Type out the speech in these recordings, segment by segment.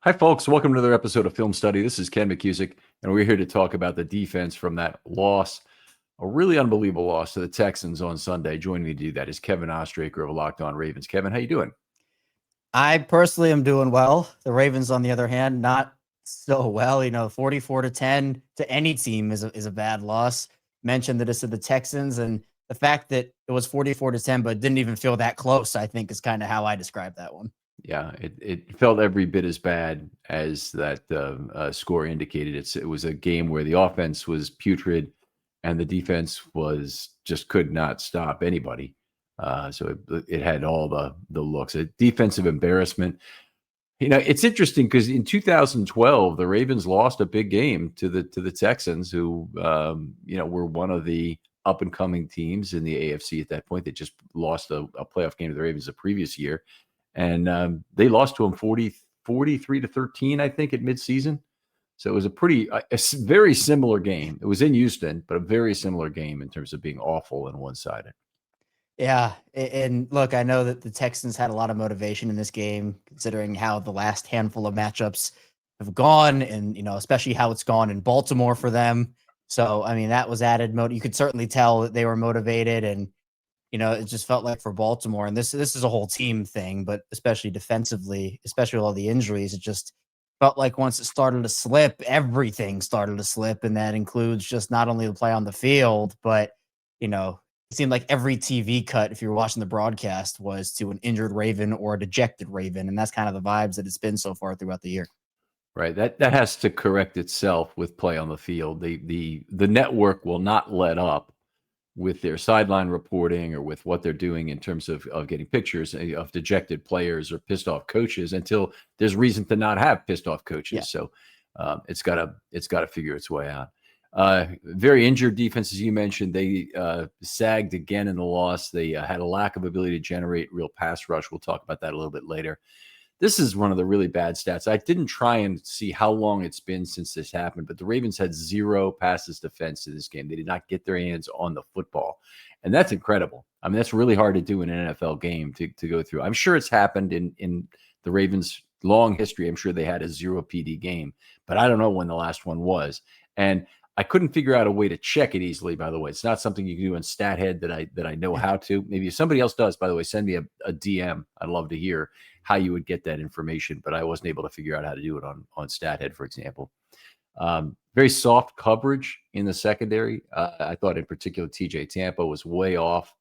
Hi, folks. Welcome to another episode of Film Study. This is Ken McKusick, and we're here to talk about the defense from that loss, a really unbelievable loss to the Texans on Sunday. Joining me to do that is Kevin Oestreicher of Locked On Ravens. Kevin, how you doing? I personally am doing well. The Ravens, on the other hand, not so well. 44-10 to any team is a bad loss. Mentioned that it's to the Texans, and the fact that it was 44-10, but didn't even feel that close, I think, is kind of how I describe that one. Yeah, it felt every bit as bad as that score indicated. It was a game where the offense was putrid and the defense could not stop anybody. So it had all the looks. A defensive embarrassment. It's interesting because in 2012, the Ravens lost a big game to the Texans, who were one of the up and coming teams in the AFC at that point. They just lost a playoff game to the Ravens the previous year. And they lost to them 43-13, I think, at midseason. So it was a very similar game. It was in Houston, but a very similar game in terms of being awful and one-sided. Yeah, and look, I know that the Texans had a lot of motivation in this game, considering how the last handful of matchups have gone, and especially how it's gone in Baltimore for them. So, I mean, that was added You could certainly tell that they were motivated, and it just felt like for Baltimore, and this is a whole team thing, but especially defensively, especially with all the injuries, it just felt like once it started to slip, everything started to slip, and that includes just not only the play on the field, but it seemed like every TV cut, if you were watching the broadcast, was to an injured Raven or a dejected Raven, and that's kind of the vibes that it's been so far throughout the year. Right. That has to correct itself with play on the field. The network will not let up with their sideline reporting or with what they're doing in terms of getting pictures of dejected players or pissed off coaches until there's reason to not have pissed off coaches. Yeah. So it's got to figure its way out. Very injured defense, as you mentioned. They sagged again in the loss. They had a lack of ability to generate real pass rush. We'll talk about that a little bit later. This is one of the really bad stats. I didn't try and see how long it's been since this happened, but the Ravens had 0 passes defense in this game. They did not get their hands on the football, and that's incredible. I mean, that's really hard to do in an NFL game to go through. I'm sure it's happened in the Ravens' long history. I'm sure they had a 0 PD game, but I don't know when the last one was. And I couldn't figure out a way to check it easily, by the way. It's not something you can do in StatHead that I know how to. Maybe if somebody else does, by the way, send me a DM. I'd love to hear how you would get that information, but I wasn't able to figure out how to do it on StatHead, for example. Very soft coverage in the secondary. I thought in particular TJ Tampa was way off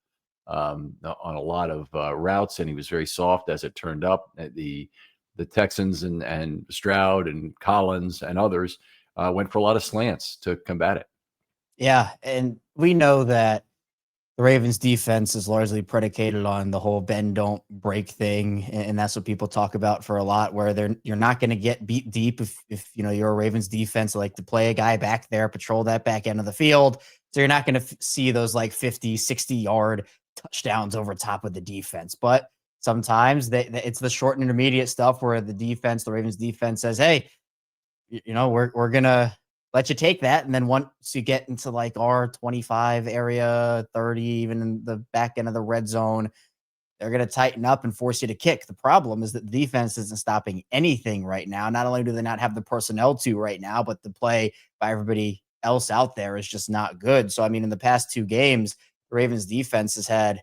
on a lot of routes, and he was very soft as it turned up. The Texans and Stroud and Collins and others went for a lot of slants to combat it. Yeah, and we know that the Ravens defense is largely predicated on the whole bend, don't break thing. And that's what people talk about for a lot, where you're not going to get beat deep if you're a Ravens defense, like to play a guy back there, patrol that back end of the field. So you're not going to see those like 50, 60-yard touchdowns over top of the defense. But sometimes it's the short and intermediate stuff where the Ravens defense says, hey, we're going to let you take that. And then once you get into like our 25 area, 30, even in the back end of the red zone, they're going to tighten up and force you to kick. The problem is that the defense isn't stopping anything right now. Not only do they not have the personnel to right now, but the play by everybody else out there is just not good. So, I mean, in the past 2 games, the Ravens defense has had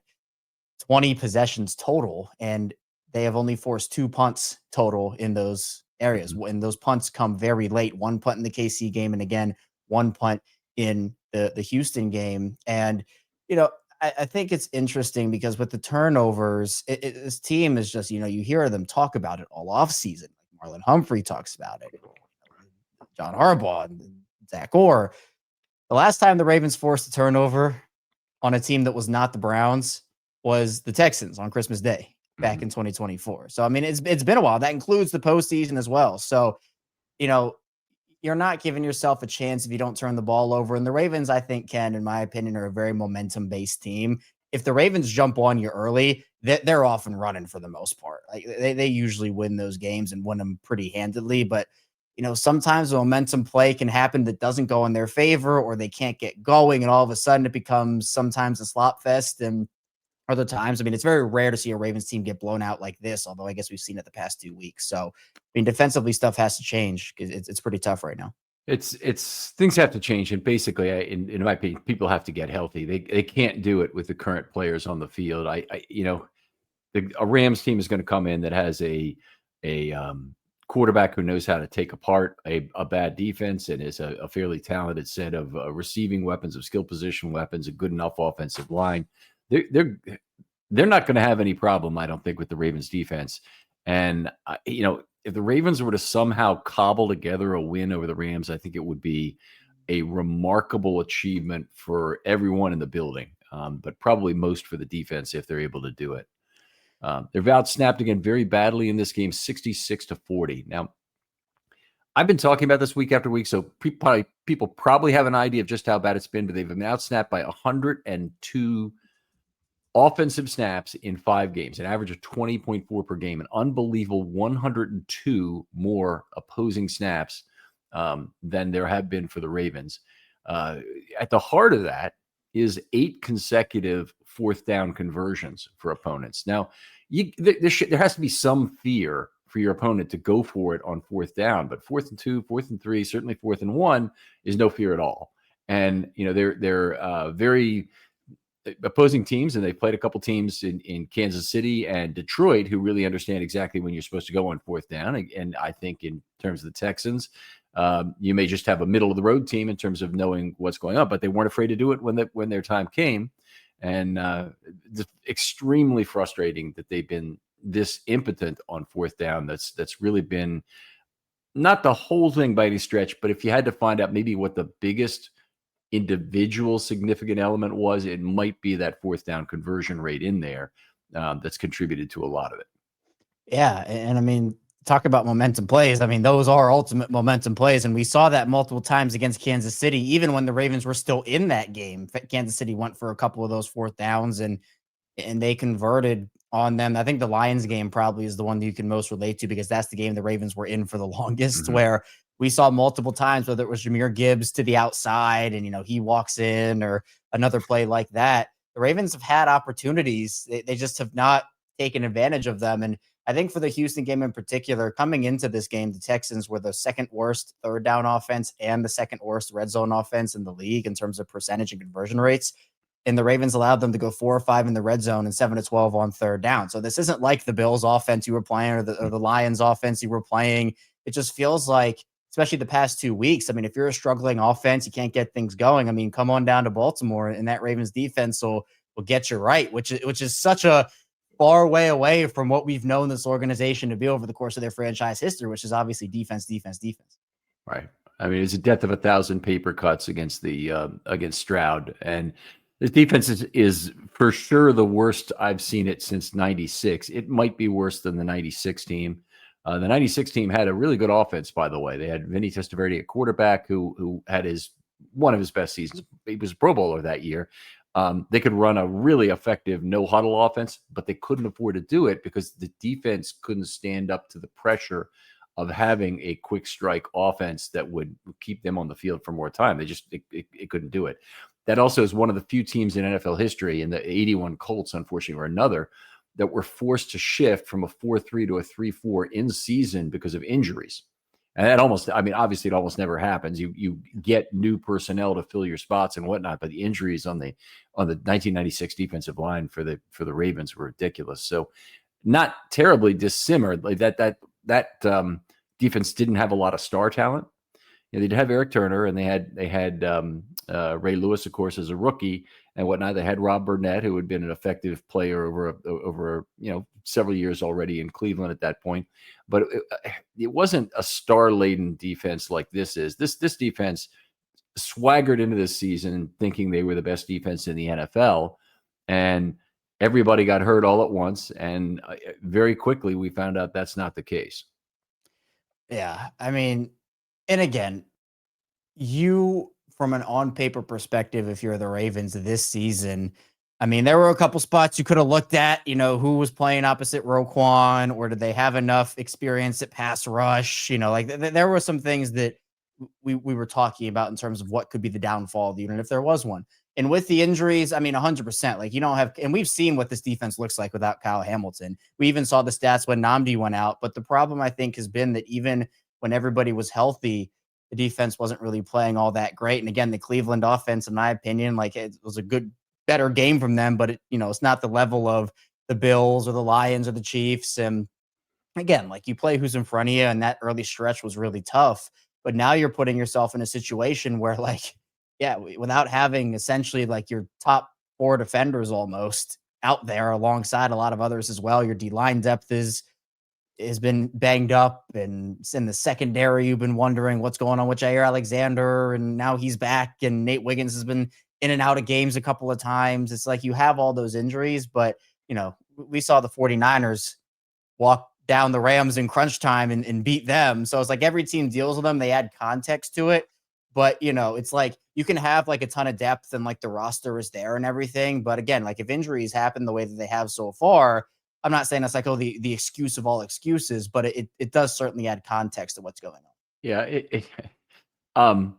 20 possessions total, and they have only forced 2 punts total in those areas. When those punts come very late, 1 punt in the KC game, and again, 1 punt in the Houston game. And, I think it's interesting because with the turnovers, this team is just, you hear them talk about it all off season. Like Marlon Humphrey talks about it, John Harbaugh, and Zach Orr. The last time the Ravens forced a turnover on a team that was not the Browns was the Texans on Christmas Day back in 2024. So, I mean, it's been a while. That includes the postseason as well. So, you're not giving yourself a chance if you don't turn the ball over. And the Ravens, I think, in my opinion, are a very momentum-based team. If the Ravens jump on you early, they're off and running for the most part. Like they usually win those games and win them pretty handedly. But, sometimes a momentum play can happen that doesn't go in their favor, or they can't get going. And all of a sudden it becomes sometimes a slop fest. And other times. I mean, it's very rare to see a Ravens team get blown out like this, although I guess we've seen it the past 2 weeks. So, I mean, defensively, stuff has to change because it's pretty tough right now. It's things have to change, and basically, in my opinion, people have to get healthy. They can't do it with the current players on the field. A Rams team is going to come in that has a quarterback who knows how to take apart a bad defense and is a fairly talented set of receiving weapons, of skill position weapons, a good enough offensive line. They're not going to have any problem, I don't think, with the Ravens defense. And if the Ravens were to somehow cobble together a win over the Rams, I think it would be a remarkable achievement for everyone in the building, but probably most for the defense if they're able to do it. They're outsnapped again very badly in this game, 66-40. Now, I've been talking about this week after week, so people probably have an idea of just how bad it's been, but they've been outsnapped by 102 offensive snaps in 5 games, an average of 20.4 per game, an unbelievable 102 more opposing snaps than there have been for the Ravens. At the heart of that is 8 consecutive fourth down conversions for opponents. Now, there has to be some fear for your opponent to go for it on fourth down, but 4th and 2, 4th and 3, certainly 4th and 1 is no fear at all. And they're very opposing teams, and they played a couple teams in Kansas City and Detroit who really understand exactly when you're supposed to go on fourth down. And I think in terms of the Texans, you may just have a middle of the road team in terms of knowing what's going on, but they weren't afraid to do it when their time came. And it's extremely frustrating that they've been this impotent on fourth down. That's really been not the whole thing by any stretch, but if you had to find out maybe what the biggest individual significant element was, it might be that fourth down conversion rate in there that's contributed to a lot of it. Yeah, and I mean, talk about momentum plays. I mean, those are ultimate momentum plays, and we saw that multiple times against Kansas City. Even when the Ravens were still in that game, Kansas City went for a couple of those fourth downs, and they converted on them. I think the Lions game probably is the one that you can most relate to because that's the game the Ravens were in for the longest, where we saw multiple times, whether it was Jahmyr Gibbs to the outside and, he walks in, or another play like that. The Ravens have had opportunities. They just have not taken advantage of them. And I think for the Houston game in particular, coming into this game, the Texans were the second worst third down offense and the second worst red zone offense in the league in terms of percentage and conversion rates. And the Ravens allowed them to go 4 or 5 in the red zone and 7 to 12 on third down. So this isn't like the Bills offense you were playing or the Lions offense you were playing. It just feels like, especially the past 2 weeks, I mean, if you're a struggling offense, you can't get things going. I mean, come on down to Baltimore, and that Ravens defense will get you right, which is such a far way away from what we've known this organization to be over the course of their franchise history, which is obviously defense, defense, defense. Right. I mean, it's a death of 1,000 paper cuts against Stroud, and this defense is for sure the worst I've seen it since '96. It might be worse than the '96 team. The '96 team had a really good offense, by the way. They had Vinny Testaverde at quarterback, who had one of his best seasons. He was a Pro Bowler that year. They could run a really effective no-huddle offense, but they couldn't afford to do it because the defense couldn't stand up to the pressure of having a quick strike offense that would keep them on the field for more time. It couldn't do it. That also is one of the few teams in NFL history, and the '81 Colts, unfortunately, were another, that were forced to shift from a 4-3 to a 3-4 in season because of injuries. And that obviously it almost never happens. You get new personnel to fill your spots and whatnot, but the injuries on the 1996 defensive line for the Ravens were ridiculous. So not terribly dissimilar. Like that defense didn't have a lot of star talent. They'd have Eric Turner, and they had Ray Lewis, of course, as a rookie and whatnot. They had Rob Burnett, who had been an effective player over several years already in Cleveland at that point. But it wasn't a star-laden defense like this is. This defense swaggered into this season thinking they were the best defense in the NFL, and everybody got hurt all at once. And very quickly, we found out that's not the case. Yeah, I mean, and again, from an on-paper perspective, if you're the Ravens this season, I mean, there were a couple spots you could have looked at, who was playing opposite Roquan, or did they have enough experience at pass rush? There were some things that we were talking about in terms of what could be the downfall of the unit if there was one. And with the injuries, I mean, 100%. Like, you don't have, and we've seen what this defense looks like without Kyle Hamilton. We even saw the stats when Namdi went out. But the problem, I think, has been that even when everybody was healthy, the defense wasn't really playing all that great. And again, the Cleveland offense, in my opinion, like it was a better game from them, but it's not the level of the Bills or the Lions or the Chiefs. And again, like you play who's in front of you, and that early stretch was really tough. But now you're putting yourself in a situation where, like, yeah, without having essentially like your top four defenders almost out there alongside a lot of others as well, your D line depth has been banged up, and it's in the secondary. You've been wondering what's going on with Jair Alexander, and now he's back, and Nate Wiggins has been in and out of games a couple of times. It's like you have all those injuries, but we saw the 49ers walk down the Rams in crunch time and beat them. So it's like every team deals with them. They add context to it. But, it's like you can have like a ton of depth and like the roster is there and everything. But again, like if injuries happen the way that they have so far, I'm not saying that's like, the excuse of all excuses, but it does certainly add context to what's going on. Yeah. Um,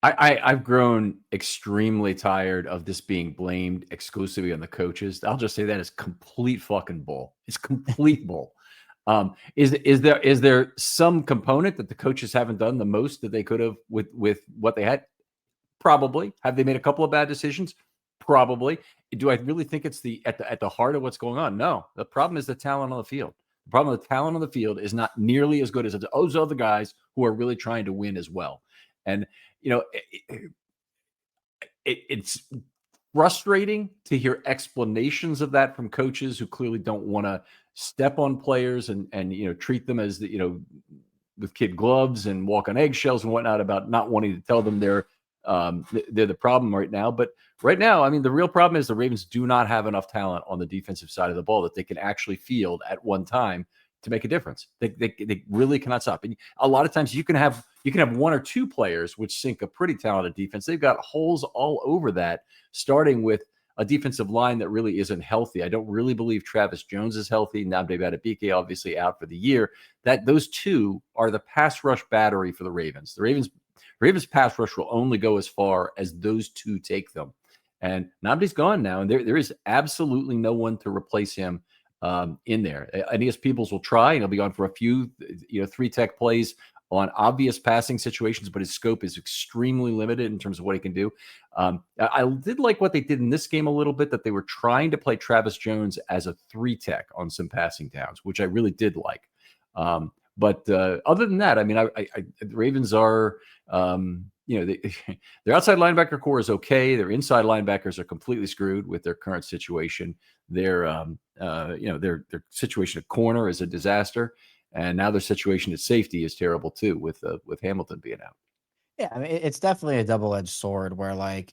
I've grown extremely tired of this being blamed exclusively on the coaches. I'll just say that is complete fucking bull. It's complete bull. Is there some component that the coaches haven't done the most that they could have with what they had? Probably. Have they made a couple of bad decisions? Probably. Do I really think it's at the heart of what's going on? No. The problem is the talent on the field. The problem with the talent on the field is not nearly as good as those other guys who are really trying to win as well. And it's frustrating to hear explanations of that from coaches who clearly don't want to step on players and treat them as with kid gloves and walk on eggshells and whatnot about not wanting to tell them they're the problem right now. But right now, I mean, the real problem is the Ravens do not have enough talent on the defensive side of the ball that they can actually field at one time to make a difference. They really cannot stop. And a lot of times you can have one or two players which sink a pretty talented defense. They've got holes all over that, starting with a defensive line that really isn't healthy. I don't really believe Travis Jones is healthy. Nnamdi Madubuike obviously out for the year. That those two are the pass rush battery for the Ravens. The Ravens pass rush will only go as far as those two take them. And Nnamdi's gone now, and there is absolutely no one to replace him in there. Aeneas Peebles will try, and he'll be on for a few, 3-tech plays on obvious passing situations, but his scope is extremely limited in terms of what he can do. I did like what they did in this game a little bit, that they were trying to play Travis Jones as a 3-tech on some passing downs, which I really did like. But other than that, I mean, the Ravens are, their outside linebacker core is okay. Their inside linebackers are completely screwed with their current situation. Their situation at corner is a disaster, and now their situation at safety is terrible too, with Hamilton being out. Yeah, I mean, it's definitely a double-edged sword where, like,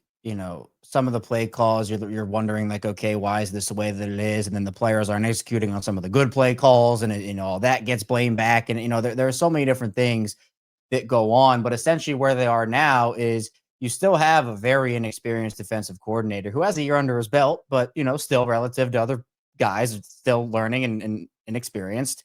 some of the play calls, you're wondering, like, okay, why is this the way that it is? And then the players aren't executing on some of the good play calls, and all that gets blamed back. And, there are so many different things that go on. But essentially where they are now is you still have a very inexperienced defensive coordinator who has a year under his belt, but, still relative to other guys, still learning and inexperienced.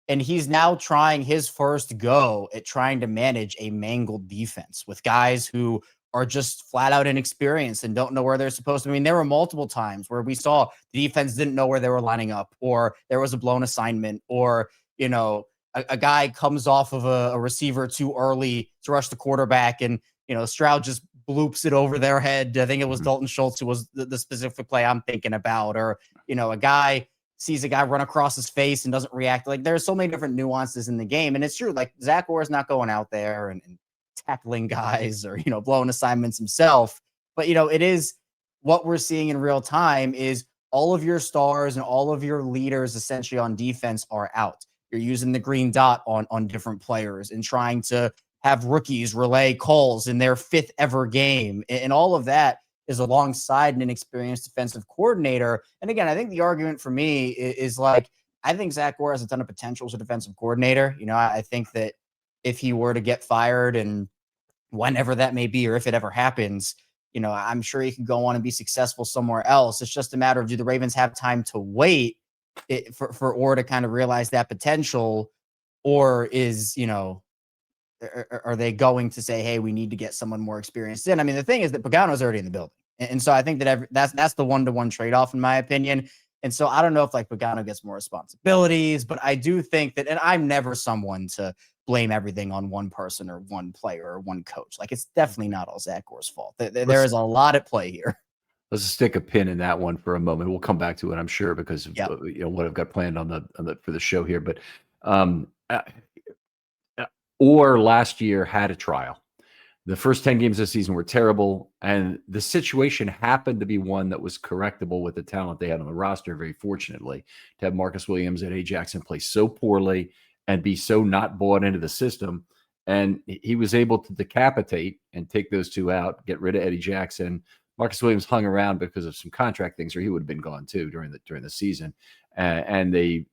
And he's now trying his first go at trying to manage a mangled defense with guys who are just flat out inexperienced and don't know where they're supposed to. I mean, there were multiple times where we saw the defense didn't know where they were lining up, or there was a blown assignment, or, a guy comes off of a receiver too early to rush the quarterback, and, Stroud just bloops it over their head. I think it was Dalton Schultz who was the specific play I'm thinking about, or, a guy sees a guy run across his face and doesn't react. Like, there's so many different nuances in the game. And it's true. Like, Zach Orr's not going out there and tackling guys or, blowing assignments himself. But, it is what we're seeing in real time is all of your stars and all of your leaders essentially on defense are out. You're using the green dot on different players and trying to have rookies relay calls in their 5th ever game. And all of that is alongside an inexperienced defensive coordinator. And again, I think the argument for me is like, I think Zach Orr has a ton of potential as a defensive coordinator. I think that if he were to get fired, and whenever that may be, or if it ever happens, I'm sure he could go on and be successful somewhere else. It's just a matter of, do the Ravens have time to wait for Orr to kind of realize that potential, or are they going to say, hey, we need to get someone more experienced in? I mean, the thing is that Pagano's already in the building. And so I think that that's the one-to-one trade-off in my opinion. And so I don't know if like Pagano gets more responsibilities, but I do think that, and I'm never someone to blame everything on one person or one player or one coach. Like it's definitely not all Zach Gore's fault. There is a lot at play here. Let's stick a pin in that one for a moment. We'll come back to it, I'm sure, because of Yep. what I've got planned on the for the show here. But um, uh, or last year had a trial. The first 10 games this season were terrible, and the situation happened to be one that was correctable with the talent they had on the roster, very fortunately, to have Marcus Williams and A. Jackson play so poorly and be so not bought into the system. And he was able to decapitate and take those two out, get rid of Eddie Jackson. Marcus Williams hung around because of some contract things, or he would have been gone too during the season. And they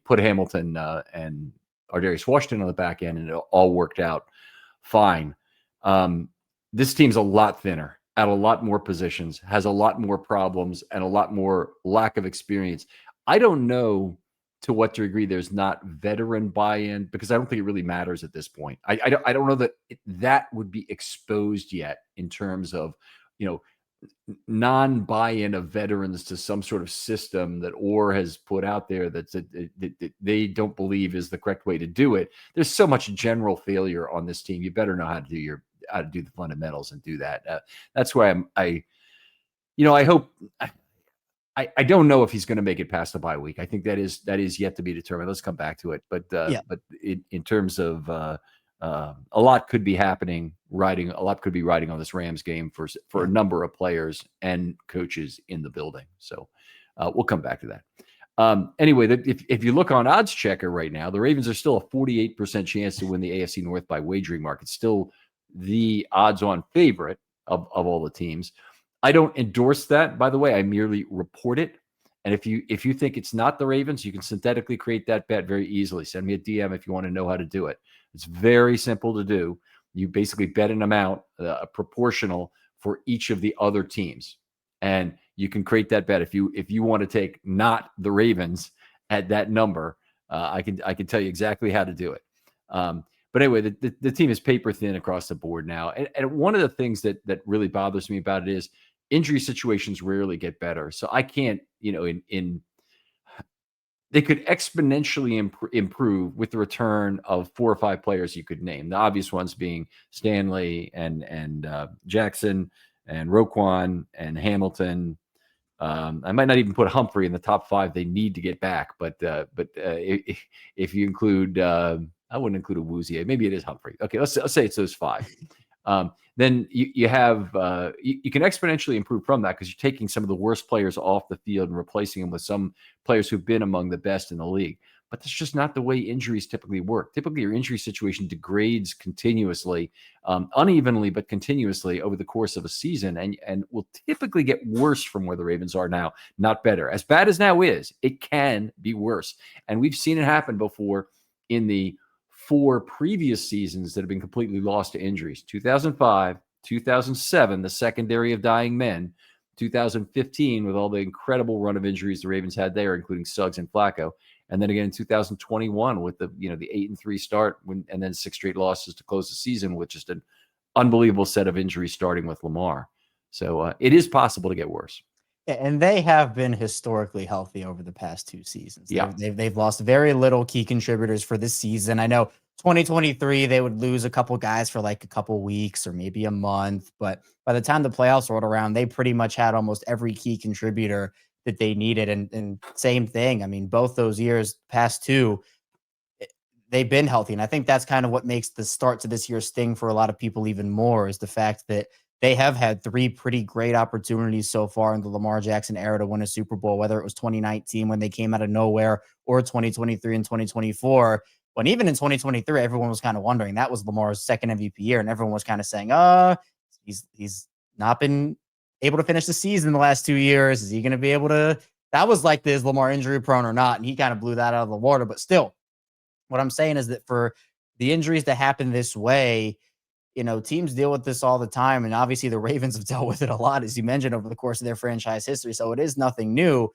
put Hamilton and Ardarius Washington on the back end, and it all worked out fine. This team's a lot thinner at a lot more positions, has a lot more problems, and a lot more lack of experience. I don't know to what degree there's not veteran buy-in, because I don't think it really matters at this point. I don't know that that would be exposed yet in terms of, non-buy-in of veterans to some sort of system that Orr has put out there that they don't believe is the correct way to do it. There's so much general failure on this team. You better know how to do the fundamentals and do that. That's why I hope. I don't know if he's going to make it past the bye week. I think that is yet to be determined. Let's come back to it. But in terms of a lot could be happening. A lot could be riding on this Rams game for a number of players and coaches in the building. So we'll come back to that. Anyway, if you look on Odds Checker right now, the Ravens are still a 48% chance to win the AFC North by wagering market. Still the odds-on favorite of all the teams. I don't endorse that, by the way. I merely report it. And if you think it's not the Ravens, you can synthetically create that bet very easily. Send me a DM if you want to know how to do it. It's very simple to do. You basically bet an amount proportional for each of the other teams, and you can create that bet. If you want to take not the Ravens at that number, I can tell you exactly how to do it. But anyway, the team is paper thin across the board now. And one of the things that really bothers me about it is injury situations rarely get better. So I can't, they could exponentially improve with the return of 4 or 5 players you could name. The obvious ones being Stanley and Jackson and Roquan and Hamilton. I might not even put Humphrey in the top 5 they need to get back, but if you include, I wouldn't include a Awuzie. Maybe it is Humphrey. Okay, let's say it's those 5. Then you have you can exponentially improve from that, because you're taking some of the worst players off the field and replacing them with some players who've been among the best in the league. But that's just not the way injuries typically work. Typically, your injury situation degrades continuously, unevenly, but continuously over the course of a season, and will typically get worse from where the Ravens are now, not better. As bad as now is, it can be worse. And we've seen it happen before in the 4 previous seasons that have been completely lost to injuries. 2005, 2007, the secondary of dying men. 2015, with all the incredible run of injuries the Ravens had there, including Suggs and Flacco. And then again in 2021 with the 8-3 start, and then 6 straight losses to close the season with just an unbelievable set of injuries, starting with Lamar. So it is possible to get worse. And they have been historically healthy over the past 2 seasons. Yeah. They've lost very little key contributors for this season. I know 2023, they would lose a couple guys for like a couple weeks or maybe a month. But by the time the playoffs rolled around, they pretty much had almost every key contributor that they needed. And same thing. I mean, both those years, past 2, they've been healthy. And I think that's kind of what makes the start to this year sting for a lot of people even more, is the fact that they have had 3 pretty great opportunities so far in the Lamar Jackson era to win a Super Bowl, whether it was 2019 when they came out of nowhere, or 2023 and 2024. When even in 2023, everyone was kind of wondering, that was Lamar's second MVP year, and everyone was kind of saying, he's not been able to finish the season the last 2 years. Is he going to be able to? That was like, is Lamar injury prone or not? And he kind of blew that out of the water. But still, what I'm saying is that for the injuries that happen this way, teams deal with this all the time. And obviously the Ravens have dealt with it a lot, as you mentioned, over the course of their franchise history. So it is nothing new.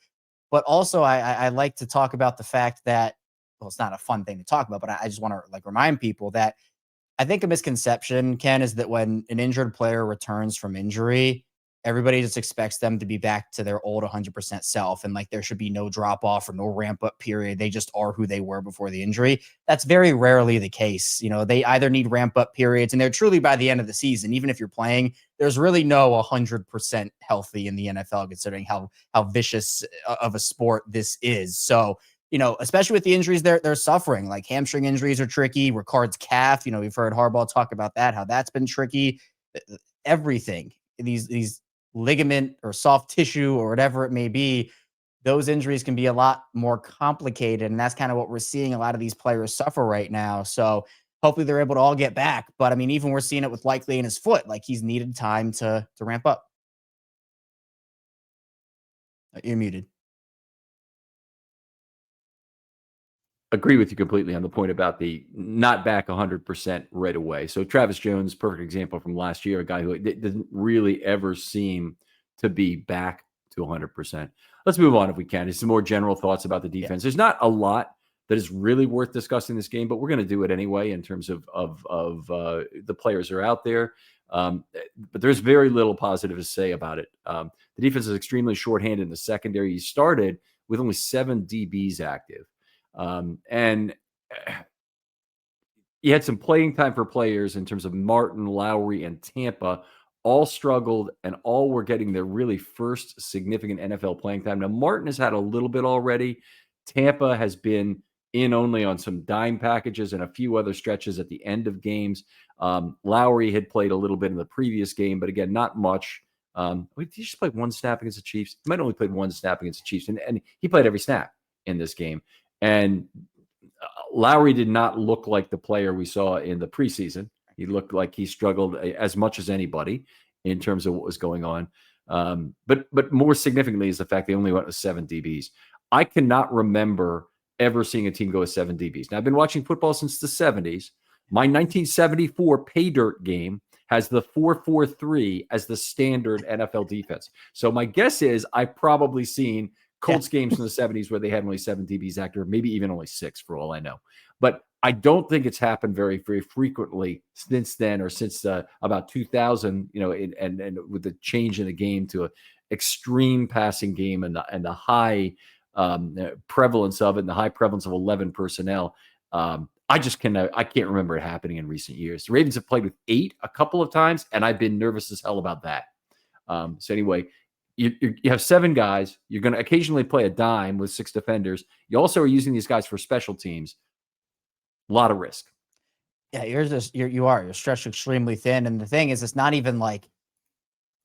But also I like to talk about the fact that, well, it's not a fun thing to talk about, but I just want to remind people that I think a misconception, Ken, is that when an injured player returns from injury, everybody just expects them to be back to their old 100% self. And like, there should be no drop off or no ramp up period. They just are who they were before the injury. That's very rarely the case. They either need ramp up periods, and they're truly by the end of the season, even if you're playing, there's really no 100% healthy in the NFL, considering how vicious of a sport this is. So, especially with the injuries they're suffering, like hamstring injuries are tricky. Ricard's calf, we've heard Harbaugh talk about that, how that's been tricky. Everything, these ligament or soft tissue or whatever it may be, those injuries can be a lot more complicated. And that's kind of what we're seeing a lot of these players suffer right now. So hopefully they're able to all get back. But I mean, even we're seeing it with Likely in his foot, like he's needed time to ramp up. You're muted. Agree with you completely on the point about the not back 100% right away. So Travis Jones, perfect example from last year, a guy who didn't really ever seem to be back to 100%. Let's move on if we can. Just some more general thoughts about the defense. Yeah. There's not a lot that is really worth discussing this game, but we're going to do it anyway in terms of the players who are out there. But there's very little positive to say about it. The defense is extremely shorthanded in the secondary. He started with only 7 DBs active. And you had some playing time for players in terms of Martin, Lowry, and Tampa, all struggled and all were getting their really first significant NFL playing time. Now, Martin has had a little bit already. Tampa has been in only on some dime packages and a few other stretches at the end of games. Lowry had played a little bit in the previous game, but again, not much. He just played 1 snap against the Chiefs. He might have only played 1 snap against the Chiefs, and he played every snap in this game. And Lowry did not look like the player we saw in the preseason. He looked like he struggled as much as anybody in terms of what was going on. But more significantly is the fact they only went with 7 DBs. I cannot remember ever seeing a team go with 7 DBs. Now, I've been watching football since the 70s. My 1974 pay dirt game has the 4-4-3 as the standard NFL defense. So my guess is I've probably seen Colts games in the 70s where they had only 7 DBs active, maybe even only 6 for all I know. But I don't think it's happened very, very frequently since then, or since about 2000, and with the change in the game to an extreme passing game and the high prevalence of it, and the high prevalence of 11 personnel. I can't remember it happening in recent years. The Ravens have played with 8 a couple of times, and I've been nervous as hell about that. So anyway, you have 7 guys. You're going to occasionally play a dime with 6 defenders. You also are using these guys for special teams. A lot of risk. Yeah, you're stretched extremely thin. And the thing is, it's not even like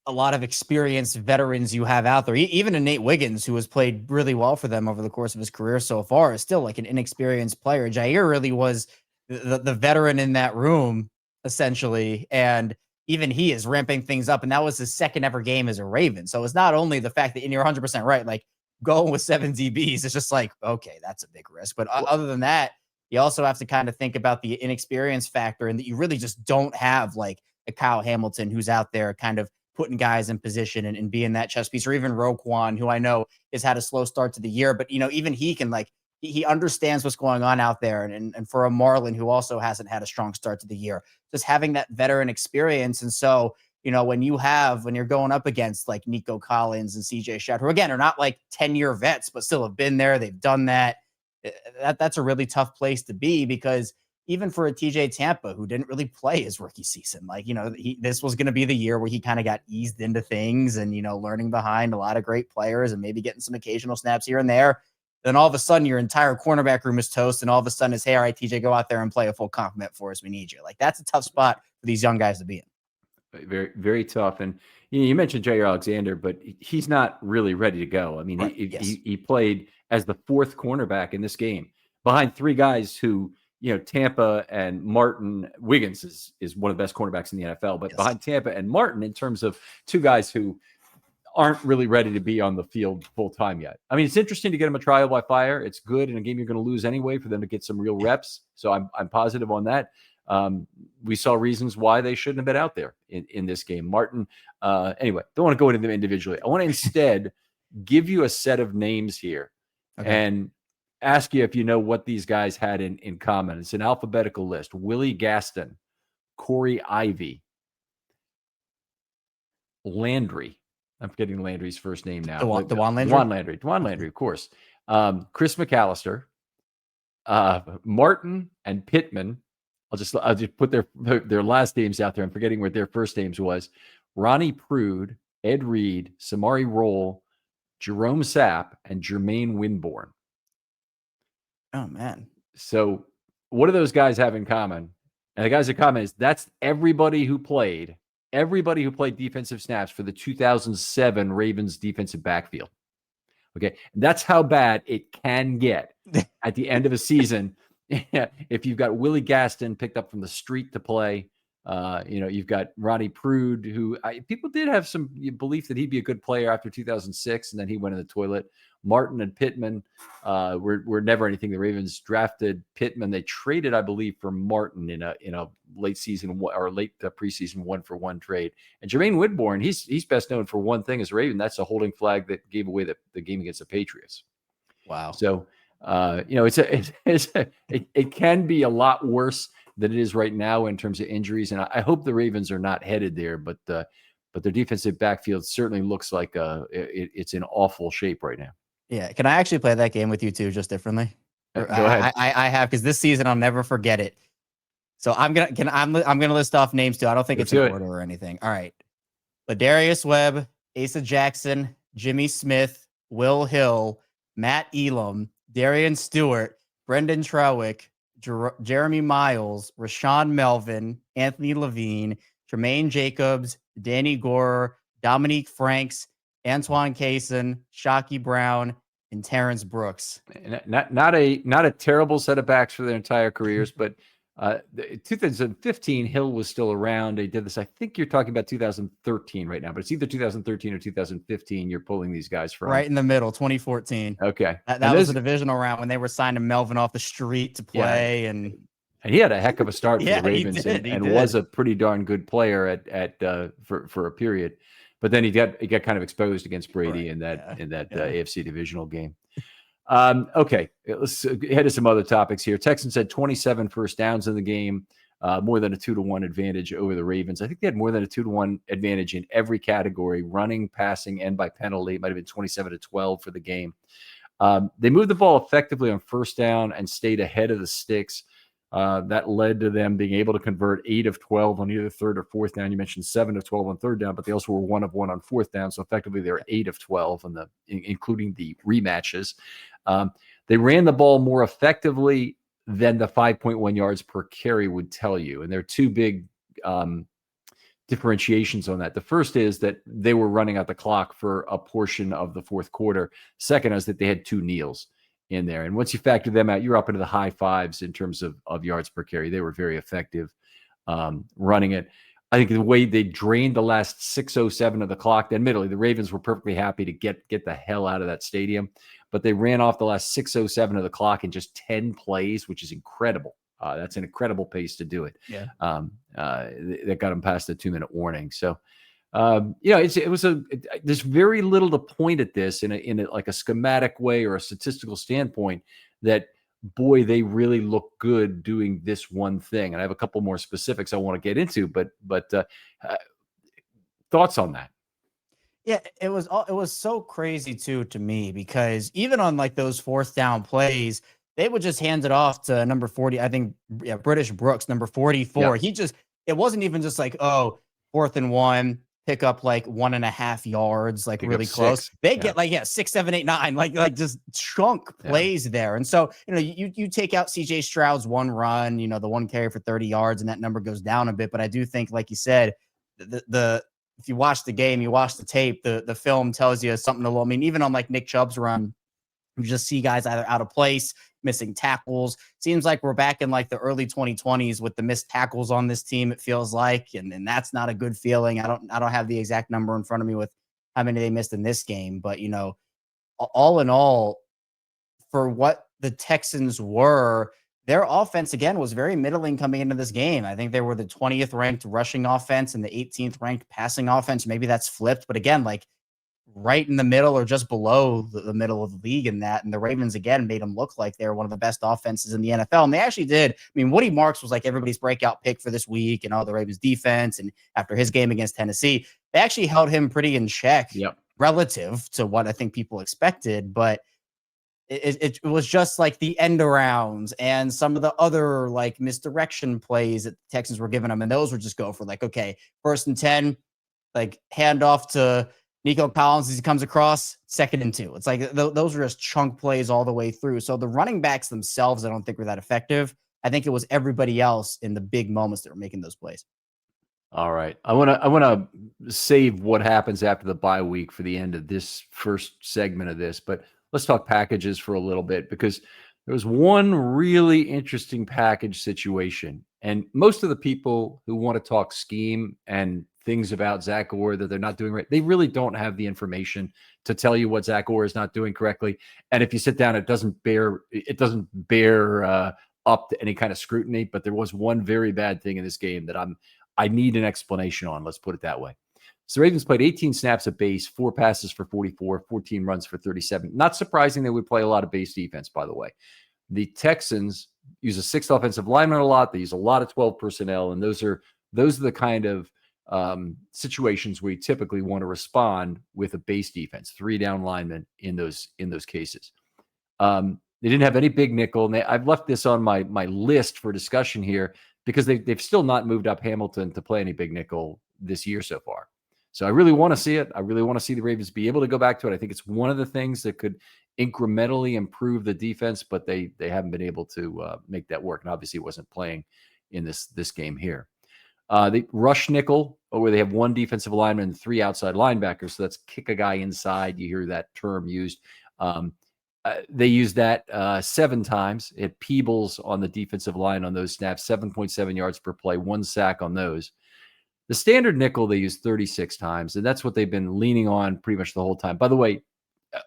a lot of experienced veterans you have out there. Even a Nate Wiggins, who has played really well for them over the course of his career so far, is still like an inexperienced player. Jair really was the veteran in that room, essentially. And even he is ramping things up. And that was his second ever game as a Raven. So it's not only the fact that, and you're 100% right, like going with 7 DBs, it's just like, okay, that's a big risk. But other than that, you also have to kind of think about the inexperience factor, and that you really just don't have like a Kyle Hamilton who's out there kind of putting guys in position and being that chess piece, or even Roquan, who I know has had a slow start to the year, but even he can he understands what's going on out there. And for a Marlon who also hasn't had a strong start to the year, just having that veteran experience. And so, when you're going up against like Nico Collins and CJ Stroud, who again are not like 10-year vets, but still have been there, they've done that. That's a really tough place to be, because even for a TJ Tampa, who didn't really play his rookie season, this was going to be the year where he kind of got eased into things and, learning behind a lot of great players and maybe getting some occasional snaps here and there. Then all of a sudden your entire cornerback room is toast. And all of a sudden it's, hey, all right, TJ, go out there and play a full complement for us. We need you. Like, that's a tough spot for these young guys to be in. Very, very tough. And you mentioned Jair Alexander, but he's not really ready to go. I mean, right. he played as the 4th cornerback in this game behind 3 guys who, Tampa and Martin. Wiggins is one of the best cornerbacks in the NFL, but behind Tampa and Martin, in terms of 2 guys who aren't really ready to be on the field full time yet. I mean, it's interesting to get them a trial by fire. It's good in a game you're going to lose anyway for them to get some real reps. So I'm positive on that. We saw reasons why they shouldn't have been out there in this game. Martin, anyway, don't want to go into them individually. I want to instead give you a set of names here and ask you if you know what these guys had in common. It's an alphabetical list. Willie Gaston, Corey Ivy, Landry, I'm forgetting Landry's first name now. Dewan Landry? Dewan Landry, of course. Chris McAllister, Martin and Pittman. I'll just put their last names out there. I'm forgetting what their first names was. Ronnie Prude, Ed Reed, Samari Roll, Jerome Sapp, and Jermaine Winborn. Oh, man. So what do those guys have in common? And the guys in common is that's everybody who played defensive snaps for the 2007 Ravens defensive backfield. Okay. That's how bad it can get at the end of a season. If you've got Willie Gaston picked up from the street to play, you've got Ronnie Prude, who people did have some belief that he'd be a good player after 2006, and then he went in the toilet. Martin and Pittman were never anything. The Ravens drafted Pittman. They traded, I believe, for Martin in a late season or late preseason 1-for-1 trade. And Jermaine Winborn, he's best known for one thing as a Raven. That's a holding flag that gave away the game against the Patriots. Wow. So it can be a lot worse than it is right now in terms of injuries. And I hope the Ravens are not headed there, but their defensive backfield certainly looks like it's in awful shape right now. Yeah. Can I actually play that game with you too, just differently? Go ahead. I have, because this season I'll never forget it. So I'm gonna list off names too. I don't think it's in order or anything. All right. Ladarius Webb, Asa Jackson, Jimmy Smith, Will Hill, Matt Elam, Darian Stewart, Brendan Trowick, Jeremy Miles, Rashawn Melvin, Anthony Levine, Tremaine Jacobs, Danny Gore, Dominique Franks, Antoine Cason, Shockey Brown, and Terrence Brooks. Not a terrible set of backs for their entire careers, but 2015 Hill was still around. They did this. I think you're talking about 2013 right now, but it's either 2013 or 2015. You're pulling these guys from right in the middle, 2014. Okay, that was a divisional round when they were signing Melvin off the street to play, and he had a heck of a start for the Ravens, he did. Was a pretty darn good player for a period. But then he got kind of exposed against Brady in that AFC divisional game. Okay, let's head to some other topics here. Texans had 27 first downs in the game, more than a 2-1 advantage over the Ravens. I think they had more than a 2-1 advantage in every category, running, passing, and by penalty. It might have been 27-12 for the game. They moved the ball effectively on first down and stayed ahead of the sticks. That led to them being able to convert 8 of 12 on either third or fourth down. You mentioned 7 of 12 on third down, but they also were 1 of 1 on fourth down. So effectively, they were 8 of 12 including the rematches. They ran the ball more effectively than the 5.1 yards per carry would tell you. And there are two big differentiations on that. The first is that they were running out the clock for a portion of the fourth quarter. Second is that they had 2 kneels in there. And once you factor them out, you're up into the high fives in terms of yards per carry. They were very effective running it. I think the way they drained the last 6:07 of the clock, admittedly, the Ravens were perfectly happy to get the hell out of that stadium, but they ran off the last 6:07 of the clock in just 10 plays, which is incredible. That's an incredible pace to do it. Yeah. That got them past the 2-minute warning. So, there's very little to point at this in like a schematic way or a statistical standpoint that, boy, they really look good doing this one thing. And I have a couple more specifics I want to get into, but thoughts on that? Yeah, it was so crazy too to me, because even on like those fourth down plays, they would just hand it off to number 40. I think British Brooks, number 44. Yeah. It wasn't even just like, 4th and 1. Pick up like 1.5 yards, like really close. 6. They get like 6, 7, 8, 9, like just chunk plays there. And so, you take out CJ Stroud's one run, the one carry for 30 yards, and that number goes down a bit. But I do think, like you said, if you watch the game, you watch the tape, the film tells you something a little. I mean, even on like Nick Chubb's run, you just see guys either out of place, missing tackles. Seems like we're back in like the early 2020s with the missed tackles on this team, it feels like, and that's not a good feeling. I don't have the exact number in front of me with how many they missed in this game, but all in all, for what the Texans were, their offense again was very middling coming into this game. I think they were the 20th ranked rushing offense and the 18th ranked passing offense. Maybe that's flipped, but again, like right in the middle or just below the middle of the league in that. And the Ravens, again, made them look like they were one of the best offenses in the NFL. And they actually did. I mean, Woody Marks was like everybody's breakout pick for this week and all the Ravens defense. And after his game against Tennessee, they actually held him pretty in check Yep. relative to what I think people expected, but it was just like the end arounds and some of the other like misdirection plays that the Texans were giving them. And those were just go for like, okay, 1st and 10, like hand off to Nico Collins as he comes across, 2nd and 2. It's like those are just chunk plays all the way through. So the running backs themselves, I don't think were that effective. I think it was everybody else in the big moments that were making those plays. All right. I want to save what happens after the bye week for the end of this first segment of this, but let's talk packages for a little bit, because there was one really interesting package situation. And most of the people who want to talk scheme and things about Zach Orr that they're not doing right, they really don't have the information to tell you what Zach Orr is not doing correctly. And if you sit down, it doesn't bear up to any kind of scrutiny. But there was one very bad thing in this game that I need an explanation on. Let's put it that way. So the Ravens played 18 snaps of base, 4 passes for 44, 14 runs for 37. Not surprising they would play a lot of base defense, by the way. The Texans use a 6th offensive lineman a lot. They use a lot of 12 personnel, and those are the kind of situations where you typically want to respond with a base defense, 3 down linemen in those cases. They didn't have any big nickel, and I've left this on my list for discussion here because they've still not moved up Hamilton to play any big nickel this year so far. So I really want to see it. I really want to see the Ravens be able to go back to it. I think it's one of the things that could incrementally improve the defense, but they haven't been able to make that work. And obviously it wasn't playing in this game here. The rush nickel, where they have 1 defensive lineman and 3 outside linebackers. So that's kick a guy inside. You hear that term used. They used that 7 times. It Peebles on the defensive line on those snaps, 7.7 yards per play, 1 sack on those. The standard nickel they use 36 times, and that's what they've been leaning on pretty much the whole time. By the way,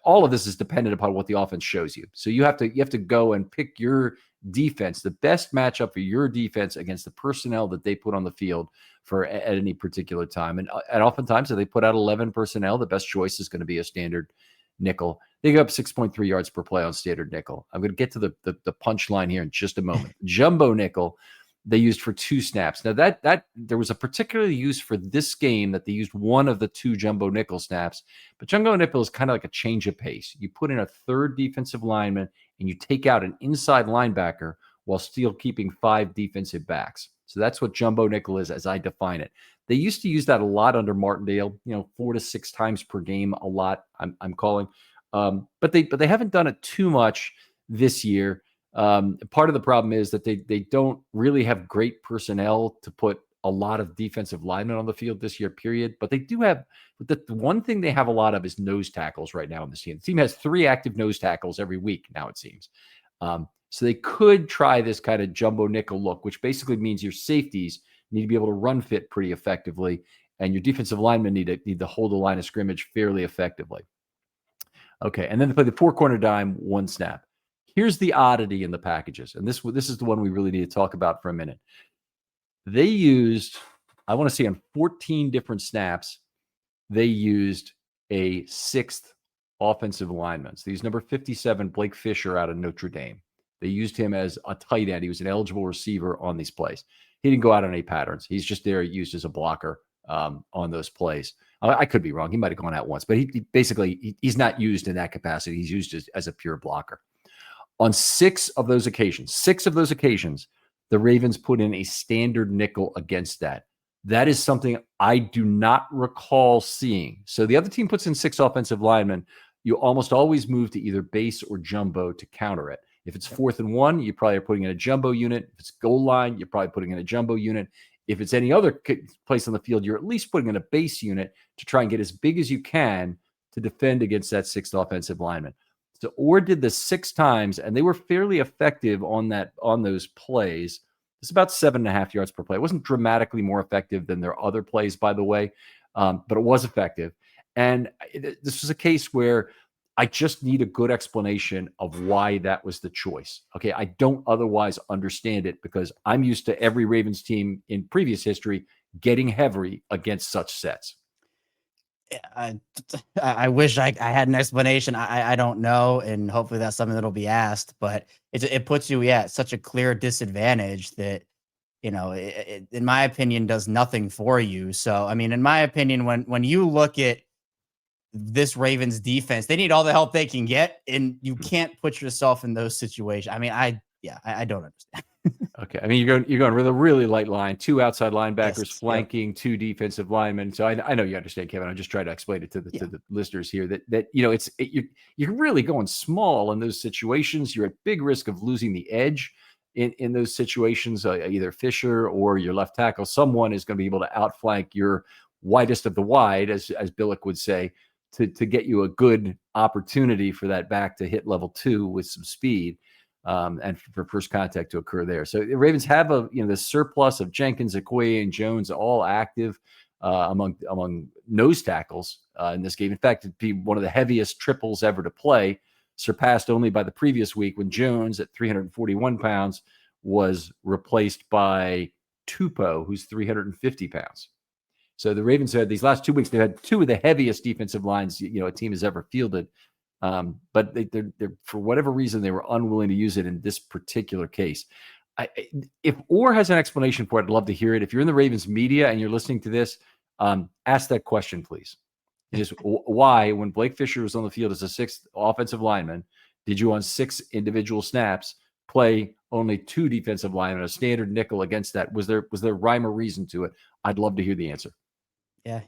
all of this is dependent upon what the offense shows you. So you have to go and pick your defense, the best matchup for your defense against the personnel that they put on the field for at any particular time. And oftentimes, if they put out 11 personnel, the best choice is going to be a standard nickel. They go up 6.3 yards per play on standard nickel. I'm going to get to the punchline here in just a moment. Jumbo nickel, they used for 2 snaps. Now that there was a particular use for this game that they used 1 of the 2 jumbo nickel snaps, but jumbo nickel is kind of like a change of pace. You put in a 3rd defensive lineman and you take out an inside linebacker while still keeping 5 defensive backs. So that's what jumbo nickel is as I define it. They used to use that a lot under Martindale, 4 to 6 times per game, a lot I'm calling. But they haven't done it too much this year. Part of the problem is that they don't really have great personnel to put a lot of defensive linemen on the field this year, period. But they do have the one thing they have a lot of is nose tackles right now on this team. The team has 3 active nose tackles every week now, it seems. So they could try this kind of jumbo nickel look, which basically means your safeties need to be able to run fit pretty effectively, and your defensive linemen need to hold the line of scrimmage fairly effectively. Okay, and then they play the 4-corner dime, 1 snap. Here's the oddity in the packages, and this is the one we really need to talk about for a minute. They used, I want to say on 14 different snaps, they used a 6th offensive lineman. So they used number 57, Blake Fisher out of Notre Dame. They used him as a tight end. He was an eligible receiver on these plays. He didn't go out on any patterns. He's just there used as a blocker on those plays. I could be wrong. He might have gone out once, but he's not used in that capacity. He's used as a pure blocker. On 6 of those occasions, the Ravens put in a standard nickel against that. That is something I do not recall seeing. So the other team puts in 6 offensive linemen. You almost always move to either base or jumbo to counter it. If it's 4th and 1, you probably are putting in a jumbo unit. If it's goal line, you're probably putting in a jumbo unit. If it's any other place on the field, you're at least putting in a base unit to try and get as big as you can to defend against that 6th offensive lineman. So Orr did this 6 times, and they were fairly effective on those plays. It's about 7.5 yards per play. It wasn't dramatically more effective than their other plays, by the way, but it was effective. And this was a case where I just need a good explanation of why that was the choice. Okay, I don't otherwise understand it because I'm used to every Ravens team in previous history getting heavy against such sets. I wish I had an explanation. I don't know, and hopefully that's something that'll be asked. But it puts you at such a clear disadvantage that in my opinion, does nothing for you. So, I mean, in my opinion, when you look at this Ravens defense, they need all the help they can get, and you can't put yourself in those situations. I mean, I don't understand. Okay. I mean, you're going with a really light line, 2 outside linebackers Yes, flanking 2 defensive linemen. So I know you understand, Kevin. I'm just trying to explain it to the listeners here that you're really going small in those situations. You're at big risk of losing the edge in those situations. Either Fisher or your left tackle, someone is going to be able to outflank your widest of the wide, as Billick would say, to get you a good opportunity for that back to hit level 2 with some speed. And for first contact to occur there. So the Ravens have the surplus of Jenkins, Okoye, and Jones all active among nose tackles in this game. In fact, it'd be one of the heaviest triples ever to play, surpassed only by the previous week when Jones at 341 pounds was replaced by Tupou, who's 350 pounds. So the Ravens had these last 2 weeks, they had 2 of the heaviest defensive lines a team has ever fielded. But they're for whatever reason, they were unwilling to use it in this particular case. If Orr has an explanation for it, I'd love to hear it. If you're in the Ravens media and you're listening to this, ask that question, please. Just why, when Blake Fisher was on the field as a 6th offensive lineman, did you on 6 individual snaps play only 2 defensive linemen, a standard nickel against that? Was there rhyme or reason to it? I'd love to hear the answer. Yeah,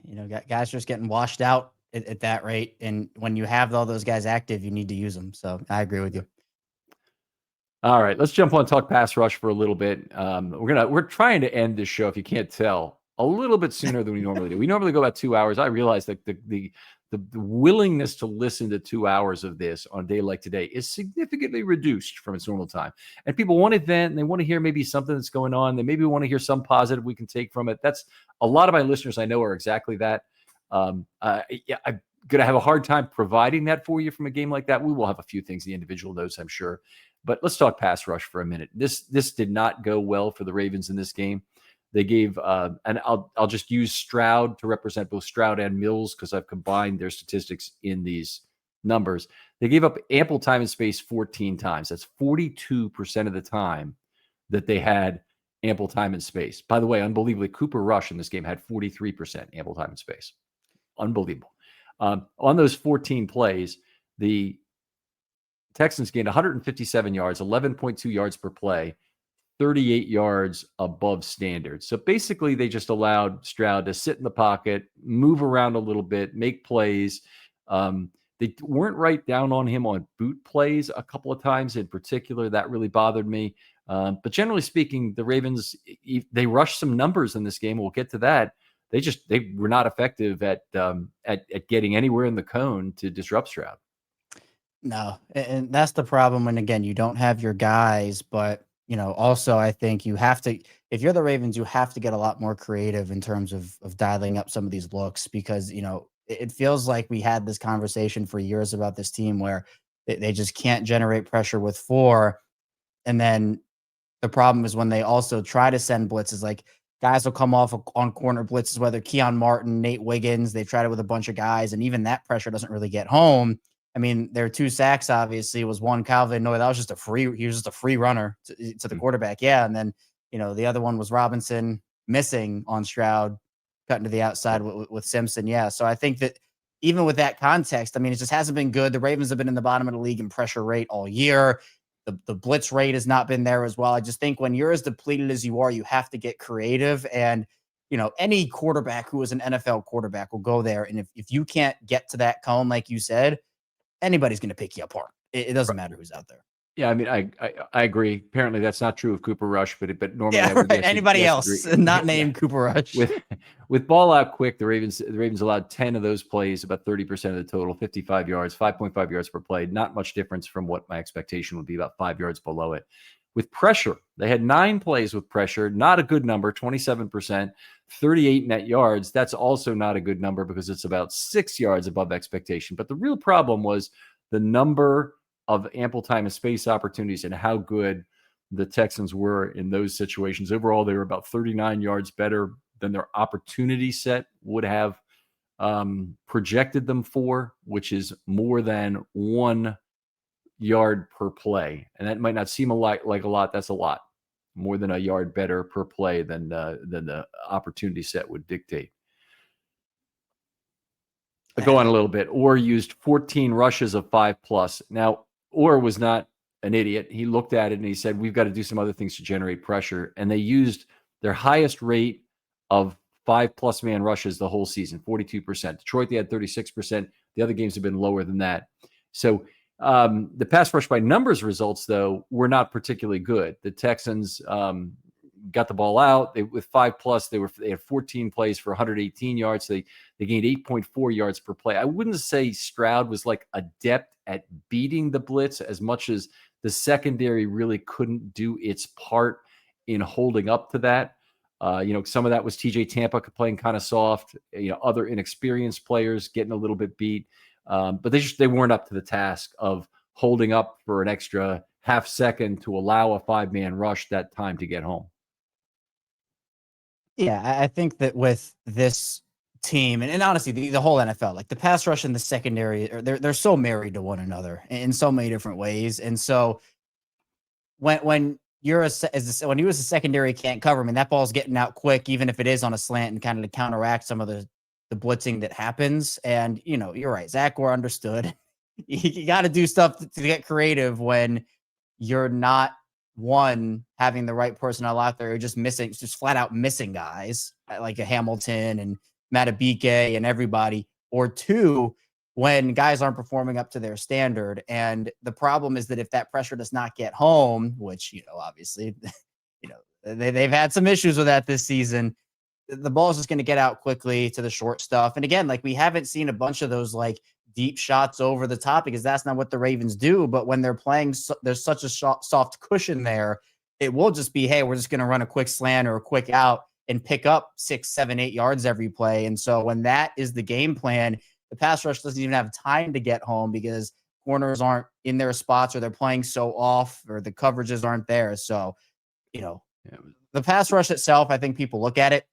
guys just getting washed out at that rate. And when you have all those guys active, you need to use them. So I agree with you. All right, let's jump on talk pass rush for a little bit. We're trying to end this show, if you can't tell, a little bit sooner than we normally do. We normally go about 2 hours. I realize that the willingness to listen to 2 hours of this on a day like today is significantly reduced from its normal time. And people want to vent, and they want to hear maybe something that's going on. They maybe want to hear some positive we can take from it. That's a lot of my listeners I know are exactly that. I'm going to have a hard time providing that for you from a game like that. We will have a few things in the individual notes, I'm sure. But let's talk pass rush for a minute. This did not go well for the Ravens in this game. They gave, and I'll just use Stroud to represent both Stroud and Mills because I've combined their statistics in these numbers. They gave up ample time and space 14 times. That's 42% of the time that they had ample time and space. By the way, unbelievably, Cooper Rush in this game had 43% ample time and space. Unbelievable. On those 14 plays, the Texans gained 157 yards, 11.2 yards per play, 38 yards above standard. So basically, they just allowed Stroud to sit in the pocket, move around a little bit, make plays. They weren't right down on him on boot plays a couple of times in particular. That really bothered me. But generally speaking, the Ravens, they rushed some numbers in this game. We'll get to that. They were not effective at getting anywhere in the cone to disrupt Stroud. No, and that's the problem when, again, you don't have your guys, but, also I think you have to, if you're the Ravens, you have to get a lot more creative in terms of dialing up some of these looks because, it feels like we had this conversation for years about this team where they just can't generate pressure with 4. And then the problem is when they also try to send blitzes, like guys will come off on corner blitzes, whether Keon Martin, Nate Wiggins, they've tried it with a bunch of guys, and even that pressure doesn't really get home. I mean, their 2 sacks, obviously, was one Calvin. No, that was just he was just a free runner to the quarterback. Yeah. And then, the other one was Robinson missing on Stroud, cutting to the outside with Simpson. Yeah. So I think that even with that context, I mean, it just hasn't been good. The Ravens have been in the bottom of the league in pressure rate all year. The blitz rate has not been there as well. I just think when you're as depleted as you are, you have to get creative. And, any quarterback who is an NFL quarterback will go there. And if you can't get to that cone, like you said, anybody's going to pick you apart. It doesn't matter who's out there. Yeah, I mean, I agree. Apparently, that's not true of Cooper Rush, but normally, yeah, right. Anybody else not named Cooper Rush with ball out quick, the Ravens allowed 10 of those plays, about 30% of the total, 55 yards, 5.5 yards per play. Not much difference from what my expectation would be, about 5 yards below it. With pressure, they had 9 plays with pressure, not a good number, 27%, 38 net yards. That's also not a good number because it's about 6 yards above expectation. But the real problem was the number of ample time and space opportunities and how good the Texans were in those situations. Overall, they were about 39 yards better than their opportunity set would have projected them for, which is more than 1 yard per play. And that might not seem like a lot. That's a lot. more than a yard better per play than the opportunity set would dictate. I'll go on a little bit. Orr used 14 rushes of 5+. Now, Orr was not an idiot. He looked at it and he said, we've got to do some other things to generate pressure. And they used their highest rate of 5+ man rushes the whole season, 42%. Detroit, they had 36%. The other games have been lower than that. So the pass rush by numbers results, though, were not particularly good. The Texans got the ball out. With 5+, they had 14 plays for 118 yards. They gained 8.4 yards per play. I wouldn't say Stroud was like adept at beating the blitz as much as the secondary really couldn't do its part in holding up to that. Some of that was TJ Tampa playing kind of soft, other inexperienced players getting a little bit beat. But they weren't up to the task of holding up for an extra half second to allow a 5-man rush that time to get home. Yeah, I think that with this team, and honestly, the whole NFL, like the pass rush and the secondary, they're so married to one another in so many different ways. And so when you're when you as a secondary can't cover, I mean, that ball's getting out quick, even if it is on a slant, and kind of to counteract some of the blitzing that happens. And you're right, Zach Orr understood. You got to do stuff to get creative when you're not having the right personnel out there, or just flat out missing guys like a Hamilton and Matabike and everybody, or two, when guys aren't performing up to their standard. And the problem is that if that pressure does not get home, which, obviously, they've had some issues with that this season, the ball is just going to get out quickly to the short stuff. And again, like, we haven't seen a bunch of those like deep shots over the top, because that's not what the Ravens do. But when they're playing, there's such a soft cushion there. It will just be, hey, we're just going to run a quick slant or a quick out and pick up 6, 7, 8 yards every play. And so when that is the game plan, the pass rush doesn't even have time to get home because corners aren't in their spots, or they're playing so off, or the coverages aren't there. So, the pass rush itself, I think people look at it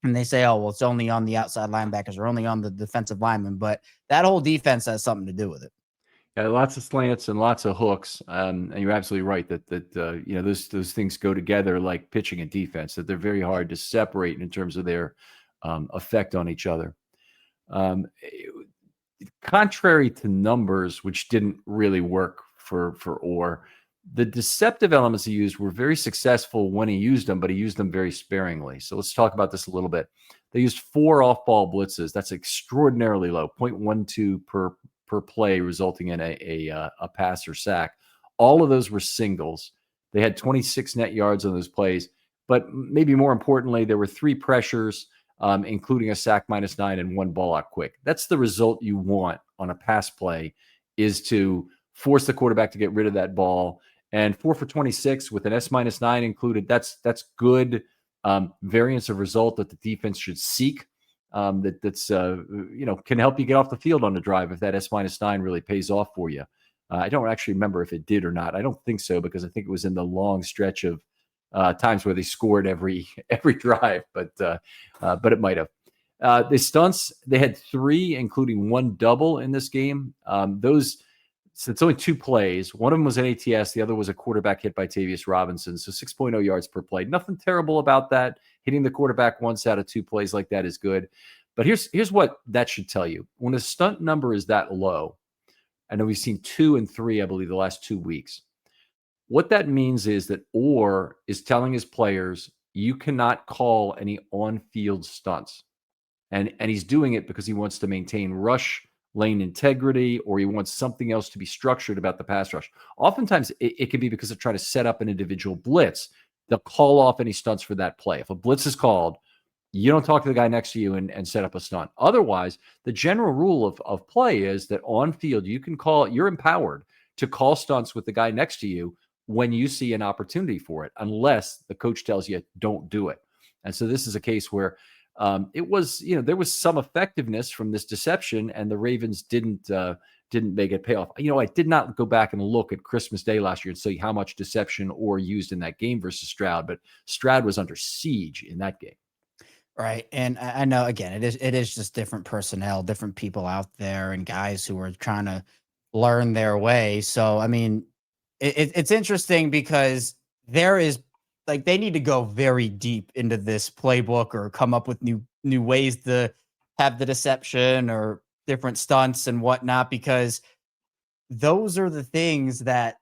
and they say, oh, well, it's only on the outside linebackers or only on the defensive linemen. But that whole defense has something to do with it. Yeah, lots of slants and lots of hooks. And you're absolutely right that those things go together like pitching and defense, that they're very hard to separate in terms of their effect on each other. Contrary to numbers, which didn't really work for Orr, the deceptive elements he used were very successful when he used them, but he used them very sparingly. So let's talk about this a little bit. They used 4 off-ball blitzes. That's extraordinarily low, 0.12 per play, resulting in a pass or sack. All of those were singles. They had 26 net yards on those plays, but maybe more importantly, there were 3 pressures, including a sack -9 and 1 ball out quick. That's the result you want on a pass play, is to force the quarterback to get rid of that ball. And 4 for 26 with an S-9 included, that's good variance of result that the defense should seek. That's can help you get off the field on the drive if that S-9 really pays off for you. I don't actually remember if it did or not. I don't think so, because I think it was in the long stretch of times where they scored every drive, but it might have. The stunts, they had 3, including 1 double in this game. So it's only 2 plays. One of them was an ATS. The other was a quarterback hit by Tavius Robinson. So 6.0 yards per play. Nothing terrible about that. Hitting the quarterback once out of 2 plays like that is good. But here's what that should tell you. When a stunt number is that low, I know we've seen 2 and 3, I believe, the last 2 weeks. What that means is that Orr is telling his players, you cannot call any on-field stunts. And he's doing it because he wants to maintain rush lane integrity, or he wants something else to be structured about the pass rush. Oftentimes, it can be because they're trying to set up an individual blitz. They'll call off any stunts for that play. If a blitz is called, you don't talk to the guy next to you and set up a stunt. Otherwise, the general rule of play is that on field, you're empowered to call stunts with the guy next to you when you see an opportunity for it, unless the coach tells you don't do it. And so this is a case where it was, there was some effectiveness from this deception, and the Ravens didn't make it pay off. I did not go back and look at Christmas Day last year and see how much deception Orr used in that game versus Stroud, but Stroud was under siege in that game. Right. And I know, again, it is just different personnel, different people out there, and guys who are trying to learn their way. So, I mean, it's interesting because there is like they need to go very deep into this playbook or come up with new ways to have the deception or different stunts and whatnot, because those are the things that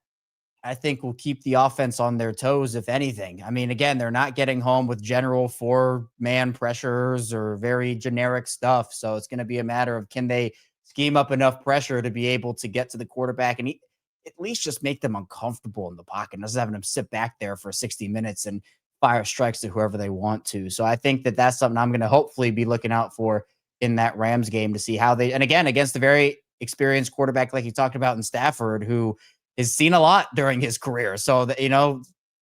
I think will keep the offense on their toes, if anything. I mean, again, they're not getting home with general four-man pressures or very generic stuff. So it's going to be a matter of, can they scheme up enough pressure to be able to get to the quarterback and at least just make them uncomfortable in the pocket, not just having them sit back there for 60 minutes and fire strikes to whoever they want to. So I think that that's something I'm going to hopefully be looking out for in that Rams game, to see how they, and again, against the very experienced quarterback like you talked about in Stafford, who has seen a lot during his career. So that,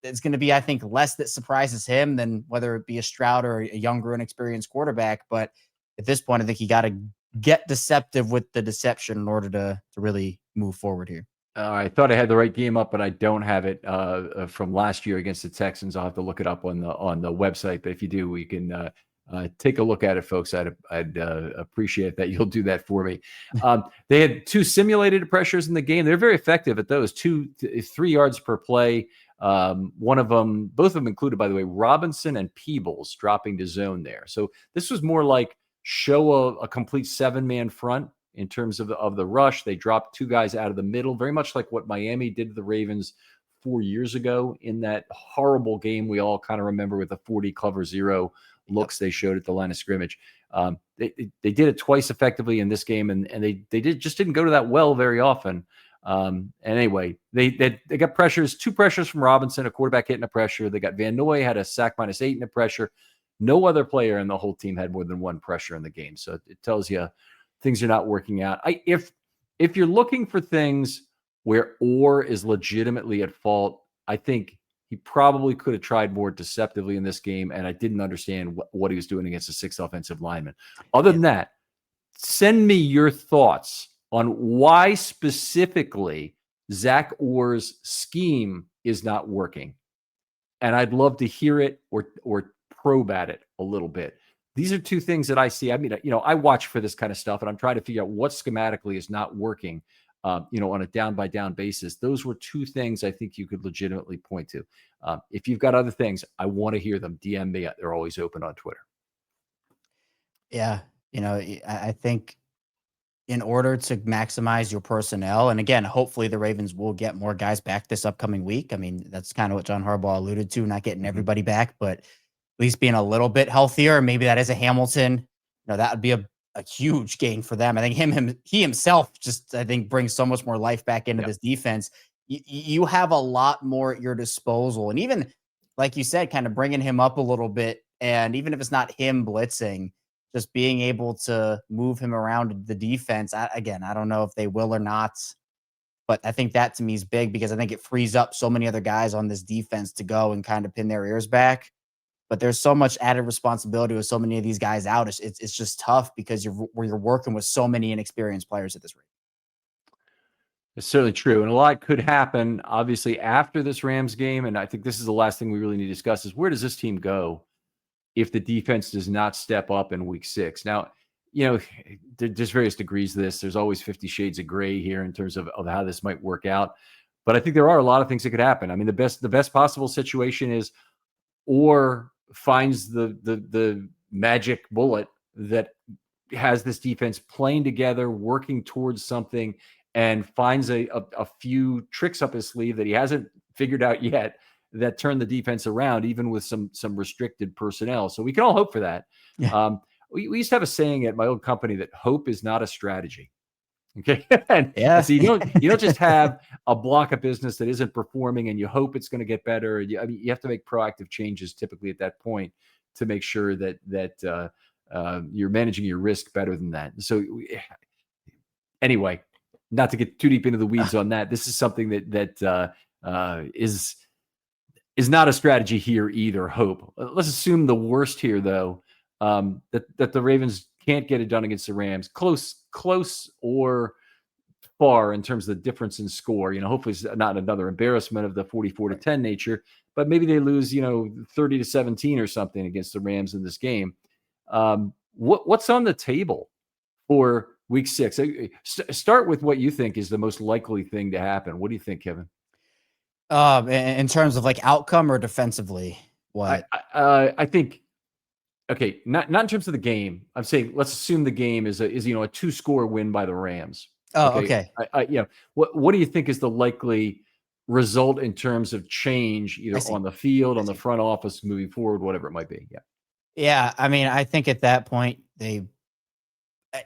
it's going to be, I think, less that surprises him than whether it be a Stroud or a younger, inexperienced quarterback. But at this point, I think you got to get deceptive with the deception in order to really move forward here. I thought I had the right game up, but I don't have it from last year against the Texans. I'll have to look it up on the website. But if you do, we can take a look at it, folks. I'd appreciate that. You'll do that for me. They had 2 simulated pressures in the game. They're very effective at those. 3 yards per play. Both of them included, by the way, Robinson and Peebles dropping to zone there. So this was more like show a complete 7-man front. In terms of the rush, they dropped 2 guys out of the middle, very much like what Miami did to the Ravens 4 years ago in that horrible game we all kind of remember, with the 40 cover 0 looks they showed at the line of scrimmage. They did it twice effectively in this game, and they didn't go to that well very often. And anyway, they got pressures, 2 pressures from Robinson, a quarterback hitting a pressure. They got Van Noy, had a sack -8 in a pressure. No other player in the whole team had more than 1 pressure in the game. So it tells you things are not working out. If you're looking for things where Orr is legitimately at fault, I think he probably could have tried more deceptively in this game, and I didn't understand what he was doing against a 6 offensive lineman. Other than that, send me your thoughts on why specifically Zach Orr's scheme is not working. And I'd love to hear it or probe at it a little bit. These are 2 things that I see. I mean, I watch for this kind of stuff, and I'm trying to figure out what schematically is not working, on a down-by-down basis. Those were 2 things I think you could legitimately point to. If you've got other things, I want to hear them. DM me. They're always open on Twitter. Yeah. I think in order to maximize your personnel, and again, hopefully the Ravens will get more guys back this upcoming week. I mean, that's kind of what John Harbaugh alluded to, not getting everybody back, but at least being a little bit healthier. Maybe that is a Hamilton. That would be a huge gain for them. I think he himself just, I think, brings so much more life back into this defense. You have a lot more at your disposal. And even, like you said, kind of bringing him up a little bit. And even if it's not him blitzing, just being able to move him around the defense. I don't know if they will or not, but I think that to me is big, because I think it frees up so many other guys on this defense to go and kind of pin their ears back. But there's so much added responsibility with so many of these guys out. It's just tough, because you're working with so many inexperienced players at this rate. It's certainly true. And a lot could happen, obviously, after this Rams game. And I think this is the last thing we really need to discuss is, where does this team go if the defense does not step up in week 6? Now, there's various degrees to this. There's always 50 shades of gray here in terms of how this might work out. But I think there are a lot of things that could happen. I mean, the best possible situation is, or finds the magic bullet that has this defense playing together, working towards something, and finds a few tricks up his sleeve that he hasn't figured out yet that turn the defense around, even with some restricted personnel. So we can all hope for that. Yeah. We used to have a saying at my old company that hope is not a strategy. Okay. and so you don't just have a block of business that isn't performing and you hope it's going to get better. You have to make proactive changes typically at that point to make sure that you're managing your risk better than that. So anyway, not to get too deep into the weeds on that, this is something that is not a strategy here either. Hope. Let's assume the worst here, though, that the Ravens can't get it done against the Rams. Close or far in terms of the difference in score. Hopefully it's not another embarrassment of the 44-10 nature, but maybe they lose, 30-17 or something against the Rams in this game. What's on the table for week 6? Start with what you think is the most likely thing to happen. What do you think, Kevin? In terms of like outcome or defensively, what? I think. Okay, not in terms of the game. I'm saying let's assume the game is a 2-score win by the Rams. Oh, Okay, okay. what do you think is the likely result in terms of change, I either see. on the field, I on the see. front office, moving forward, whatever it might be? Yeah. Yeah, I mean, I think at that point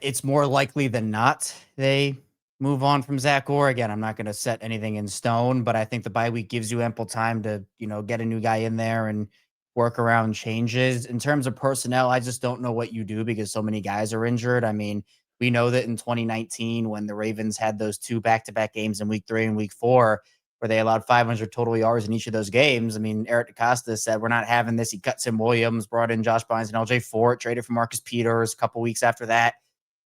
it's more likely than not they move on from Zach Orr. Again, I'm not going to set anything in stone, but I think the bye week gives you ample time to, get a new guy in there and work around changes. In terms of personnel, I just don't know what you do because so many guys are injured. I mean, we know that in 2019, when the Ravens had those two back-to-back games in week 3 and week 4, where they allowed 500 total yards in each of those games. I mean, Eric DeCosta said, we're not having this. He cut Tim Williams, brought in Josh Bynes and LJ Fort, traded for Marcus Peters a couple weeks after that.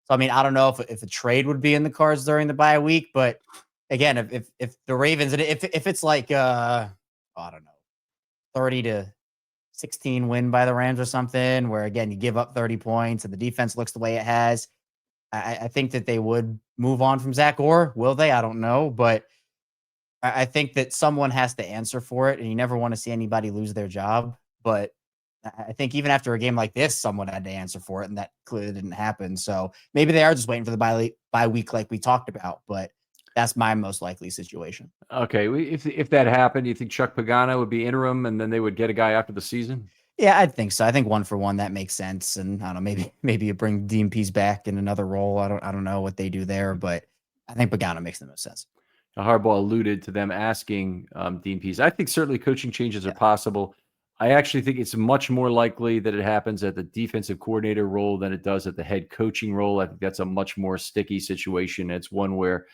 So, I mean, I don't know if a trade would be in the cards during the bye week, but again, if the Ravens, and if it's like, I don't know, 30-16 win by the Rams or something, where again, you give up 30 points and the defense looks the way it has, I think that they would move on from Zach Orr. Will they? I don't know, but I think that someone has to answer for it, and you never want to see anybody lose their job. But I think even after a game like this, someone had to answer for it, and that clearly didn't happen. So maybe they are just waiting for the bye week, like we talked about. But that's my most likely situation. Okay, if that happened, do you think Chuck Pagano would be interim, and then they would get a guy after the season? Yeah, I think so. I think 1-for-1 that makes sense. And I don't know, maybe you bring DMPs back in another role. I don't know what they do there, but I think Pagano makes the most sense. Harbaugh alluded to them asking Dean Pease. I think certainly coaching changes are Yeah. possible. I actually think it's much more likely that it happens at the defensive coordinator role than it does at the head coaching role. I think that's a much more sticky situation. It's one where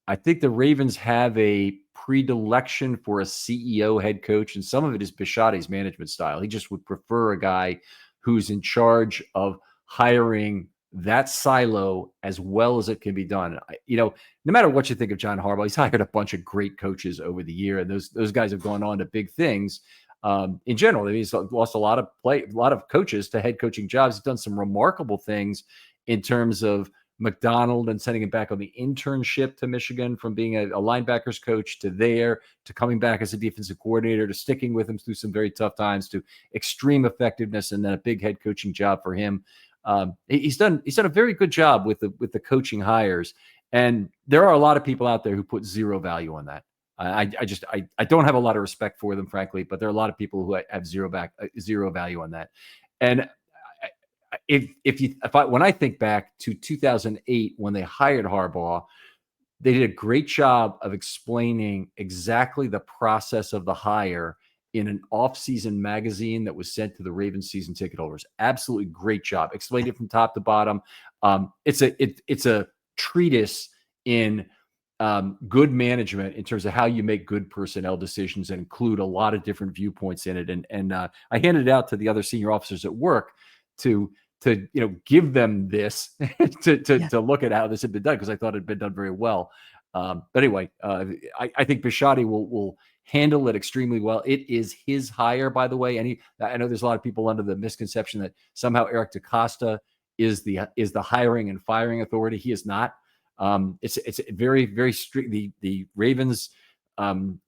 I think the Ravens have a predilection for a CEO head coach, and some of it is Bisciotti's management style. He just would prefer a guy who's in charge of hiring that silo as well as it can be done. No matter what you think of John Harbaugh, he's hired a bunch of great coaches over the year, and those guys have gone on to big things. In general, he's lost a lot of coaches to head coaching jobs. He's done some remarkable things in terms of McDonald and sending him back on the internship to Michigan from being a linebackers coach to coming back as a defensive coordinator, to sticking with him through some very tough times, to extreme effectiveness, and then a big head coaching job for him. He's done a very good job with the coaching hires, and there are a lot of people out there who put zero value on that. I don't have a lot of respect for them, frankly, but there are a lot of people who have zero value on that. And when I think back to 2008 when they hired Harbaugh, they did a great job of explaining exactly the process of the hire in an off-season magazine that was sent to the Ravens season ticket holders. Absolutely great job. Explained it from top to bottom. It's a treatise in good management in terms of how you make good personnel decisions and include a lot of different viewpoints in it. And I handed it out to the other senior officers at work to give them this to look at how this had been done, because I thought it had been done very well. But anyway, I think Bisciotti will handle it extremely well. It is his hire, by the way. And I know there's a lot of people under the misconception that somehow Eric DeCosta is the hiring and firing authority. He is not. It's very, very strict. The Ravens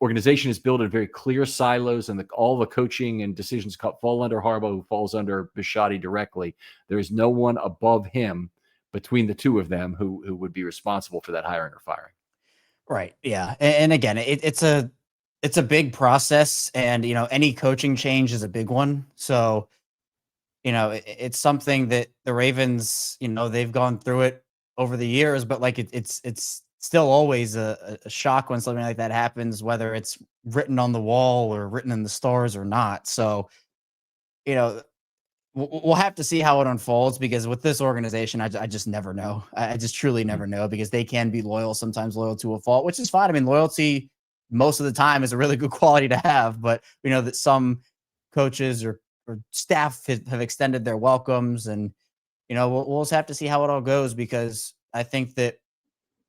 organization is built in very clear silos, and all the coaching and decisions fall under Harbaugh, who falls under Bisciotti directly. There is no one above him between the two of them who would be responsible for that hiring or firing. Right. Yeah. And again, it's a big process, and any coaching change is a big one. So it's something that the Ravens, they've gone through it over the years, but like it's still always a shock when something like that happens, whether it's written on the wall or written in the stars or not. So, we'll have to see how it unfolds, because with this organization, I just never know. I just truly never know, because they can be sometimes loyal to a fault, which is fine. I mean, loyalty most of the time is a really good quality to have, but we know that some coaches or staff have extended their welcomes, and we'll just have to see how it all goes, because I think that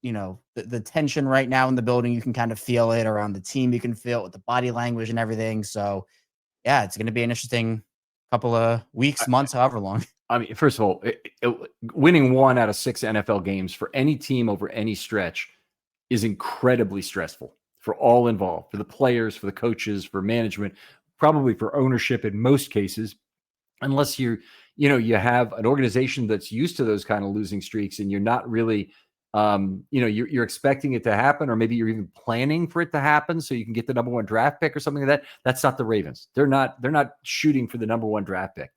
the tension right now in the building, you can kind of feel it around the team. You can feel it with the body language and everything. So yeah, it's going to be an interesting couple of weeks, months, however long. I mean, first of all, winning 1 out of 6 NFL games for any team over any stretch is incredibly stressful. for all involved, for the players, for the coaches, for management, probably for ownership in most cases, unless you have an organization that's used to those kind of losing streaks and you're not really, you're expecting it to happen, or maybe you're even planning for it to happen so you can get the number one draft pick or something like that. That's not the Ravens. They're not shooting for the number one draft pick.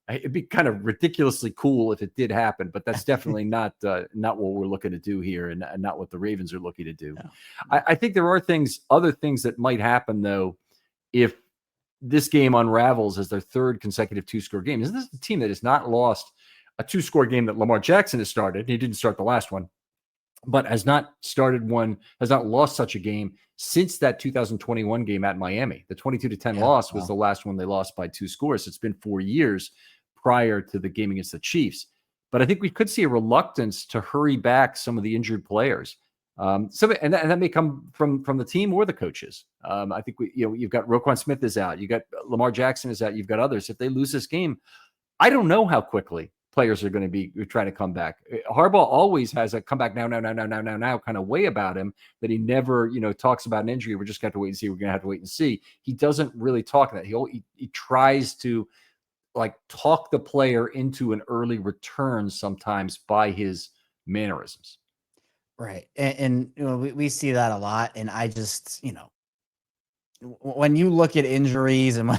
It'd be kind of ridiculously cool if it did happen, but that's definitely not what we're looking to do here, and not what the Ravens are looking to do. No. I think there are other things that might happen though, if this game unravels as their third consecutive 2-score game. This is the team that has not lost a 2-score game that Lamar Jackson has started. He didn't start the last one, but has not lost such a game since that 2021 game at Miami. The 22-10 loss was the last one they lost by 2 scores. It's been 4 years prior to the game against the Chiefs. But I think we could see a reluctance to hurry back some of the injured players. And that may come from the team or the coaches. I think you've got Roquan Smith is out. You got Lamar Jackson is out. You've got others. If they lose this game, I don't know how quickly players are going to be trying to come back. Harbaugh always has a come back now kind of way about him, that he never, talks about an injury. We're just going to have to wait and see. We're going to have to wait and see. He doesn't really talk that. He tries to talk the player into an early return sometimes by his mannerisms. Right. And we see that a lot. And I just, when you look at injuries and,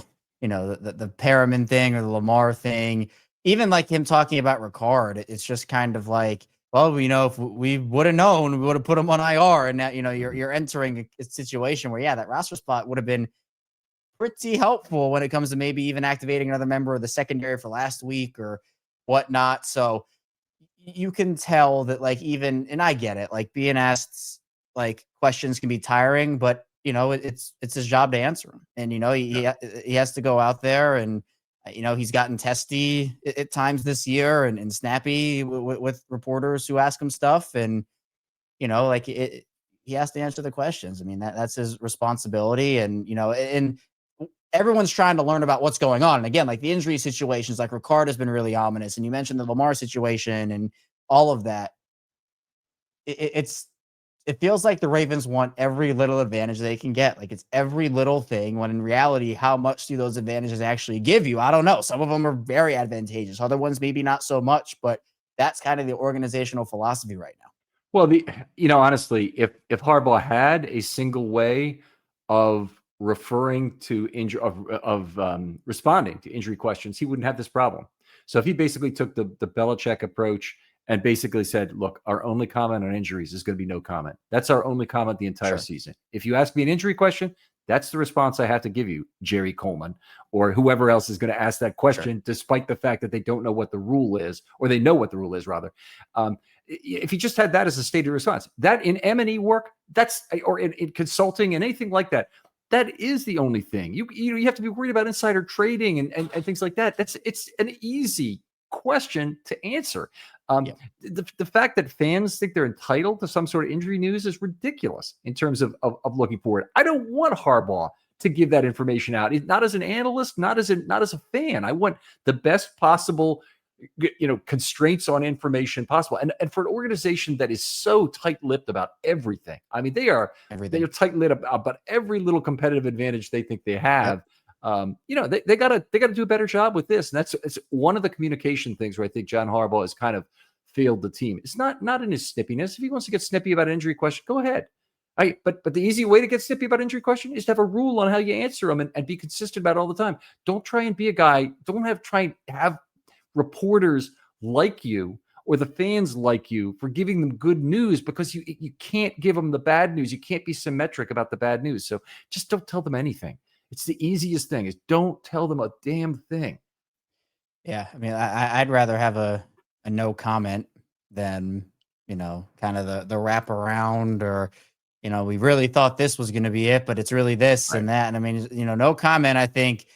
the Perriman thing or the Lamar thing, even like him talking about Ricard, it's just kind of like, well, if we would have known, we would have put him on IR. And now, you're entering a situation where, that roster spot would have been pretty helpful when it comes to maybe even activating another member of the secondary for last week or whatnot. So you can tell that, and I get it, being asked questions can be tiring, but it's his job to answer them. And he has to go out there, and he's gotten testy at times this year and snappy with reporters who ask him stuff, and he has to answer the questions. I mean, that's his responsibility, and everyone's trying to learn about what's going on. And again, the injury situations, Ricard has been really ominous. And you mentioned the Lamar situation and all of that. It feels like the Ravens want every little advantage they can get. It's every little thing, when in reality, how much do those advantages actually give you? I don't know. Some of them are very advantageous. Other ones, maybe not so much, but that's kind of the organizational philosophy right now. Well, honestly, if Harbaugh had a single way of referring to responding to injury questions, he wouldn't have this problem. So if he basically took the Belichick approach and basically said, look, our only comment on injuries is going to be no comment. That's our only comment the entire season. If you ask me an injury question, that's the response I have to give you, Jerry Coleman, or whoever else is going to ask that question, despite the fact that they don't know what the rule is, or they know what the rule is, rather. If you just had that as a stated response, that in M&E work, or in consulting and anything like that, that is the only thing. You have to be worried about insider trading and things like that. It's an easy question to answer. The fact that fans think they're entitled to some sort of injury news is ridiculous in terms of looking forward. I don't want Harbaugh to give that information out, not as an analyst, not as a fan. I want the best possible constraints on information possible. And for an organization that is so tight-lipped about everything, I mean, they are tight-lipped about every little competitive advantage they think they have. Yep. They gotta do a better job with this. And it's one of the communication things where I think John Harbaugh has kind of failed the team. It's not in his snippiness. If he wants to get snippy about an injury question, go ahead. But the easy way to get snippy about injury question is to have a rule on how you answer them and be consistent about it all the time. Don't try and be a guy. Try and have reporters like you or the fans like you for giving them good news, because you can't give them the bad news. You can't be symmetric about the bad news. So just don't tell them anything. It's the easiest thing, is don't tell them a damn thing. Yeah. I mean, I'd rather have a no comment than, kind of the wraparound, or, we really thought this was going to be it, but it's really this and that. And I mean, no comment, I think,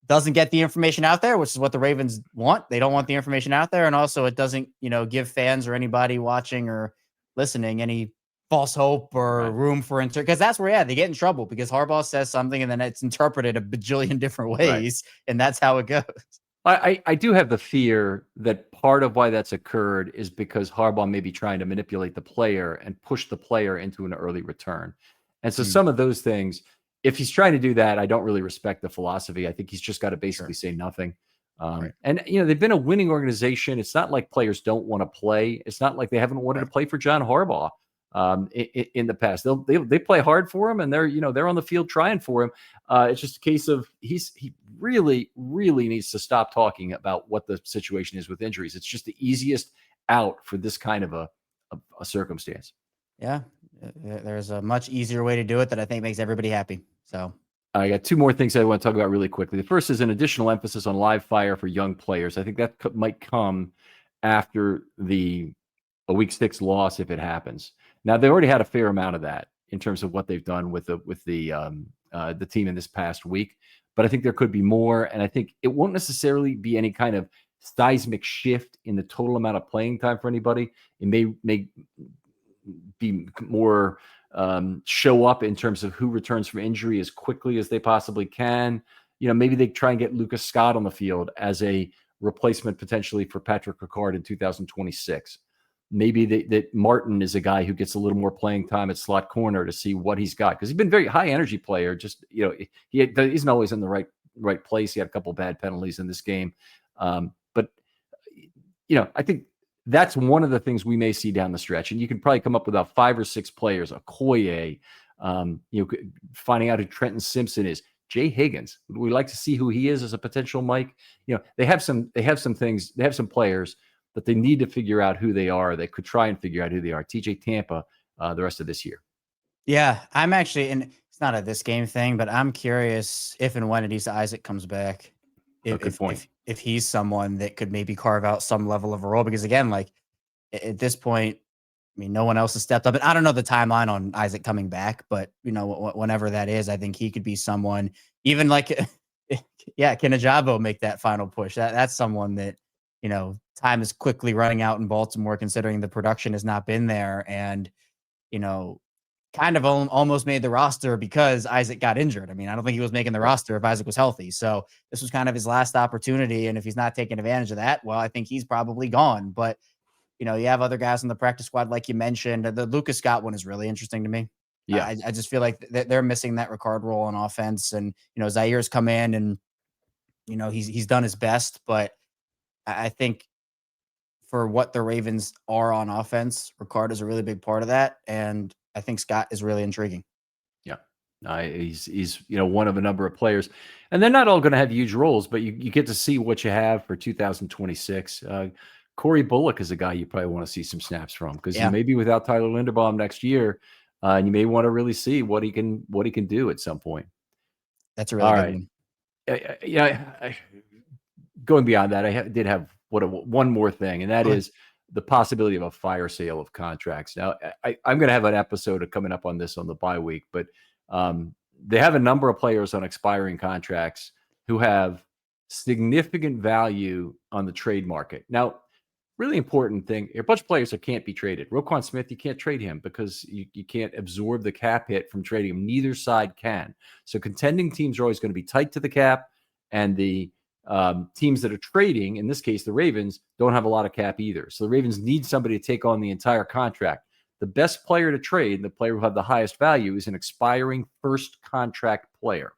doesn't get the information out there, which is what the Ravens want. They don't want the information out there. And also it doesn't, give fans or anybody watching or listening any false hope or room for because that's where they get in trouble, because Harbaugh says something and then it's interpreted a bajillion different ways, and that's how it goes. I do have the fear that part of why that's occurred is because Harbaugh may be trying to manipulate the player and push the player into an early return. And so Mm, some of those things, if he's trying to do that, I don't really respect the philosophy. I think he's just got to basically sure. say nothing. Right. And they've been a winning organization. It's not like players don't want to play. It's not like they haven't wanted to Right. play for John Harbaugh in the past. They play hard for him, and they're on the field trying for him. It's just a case of he really, really needs to stop talking about what the situation is with injuries. It's just the easiest out for this kind of a circumstance. Yeah. There's a much easier way to do it that I think makes everybody happy. So, I got two more things I want to talk about really quickly. The first is an additional emphasis on live fire for young players. I think that might come after a week 6 loss if it happens. Now they already had a fair amount of that in terms of what they've done with the team in this past week, but I think there could be more, and I think it won't necessarily be any kind of seismic shift in the total amount of playing time for anybody. It may be more show up in terms of who returns from injury as quickly as they possibly can. Maybe they try and get Lucas Scott on the field as a replacement potentially for Patrick Ricard in 2026. Maybe that Martin is a guy who gets a little more playing time at slot corner to see what he's got, because he's been a very high energy player. Just he isn't always in the right place. He had a couple bad penalties in this game, but I think that's one of the things we may see down the stretch. And you can probably come up with about 5 or 6 players, Okoye, finding out who Trenton Simpson is, Jay Higgins. Would we like to see who he is as a potential Mike? They have some things, they have some players that they need to figure out who they are. They could try and figure out who they are. TJ Tampa, the rest of this year. yeah, I'm actually, and it's not a this game thing, but I'm curious if and when Adisa Isaac comes back, A if good point. if he's someone that could maybe carve out some level of a role. Because again, like at this point, I mean, no one else has stepped up. And I don't know the timeline on Isaac coming back, but whenever that is, I think he could be someone. Even like, yeah, can Ajabo make that final push? That's someone that time is quickly running out in Baltimore, considering the production has not been there, and you know kind of almost made the roster because Isaac got injured. I mean, I don't think he was making the Right. roster if Isaac was healthy. So this was kind of his last opportunity. And if he's not taking advantage of that, well, I think he's probably gone. But, you have other guys in the practice squad, like you mentioned. The Lucas Scott one is really interesting to me. Yeah. I just feel like they're missing that Ricard role on offense. And, Zaire's come in and, he's done his best. But I think for what the Ravens are on offense, Ricard is a really big part of that. And I think Scott is really intriguing. Yeah. He's one of a number of players, and they're not all going to have huge roles, but you get to see what you have for 2026. Corey Bullock is a guy you probably want to see some snaps from, because you Yeah, may be without Tyler Linderbaum next year, and you may want to really see what he can do at some point. that's a really All good right. one. Going beyond that, I did have one more thing, and that Okay. is the possibility of a fire sale of contracts. Now, I'm going to have an episode coming up on this on the bye week, but they have a number of players on expiring contracts who have significant value on the trade market. Now, really important thing, a bunch of players that can't be traded. Roquan Smith, you can't trade him because you can't absorb the cap hit from trading him. Neither side can. So contending teams are always going to be tight to the cap, and the teams that are trading, in this case, the Ravens, don't have a lot of cap either. So the Ravens need somebody to take on the entire contract. The best player to trade, the player who had the highest value, is an expiring first contract player.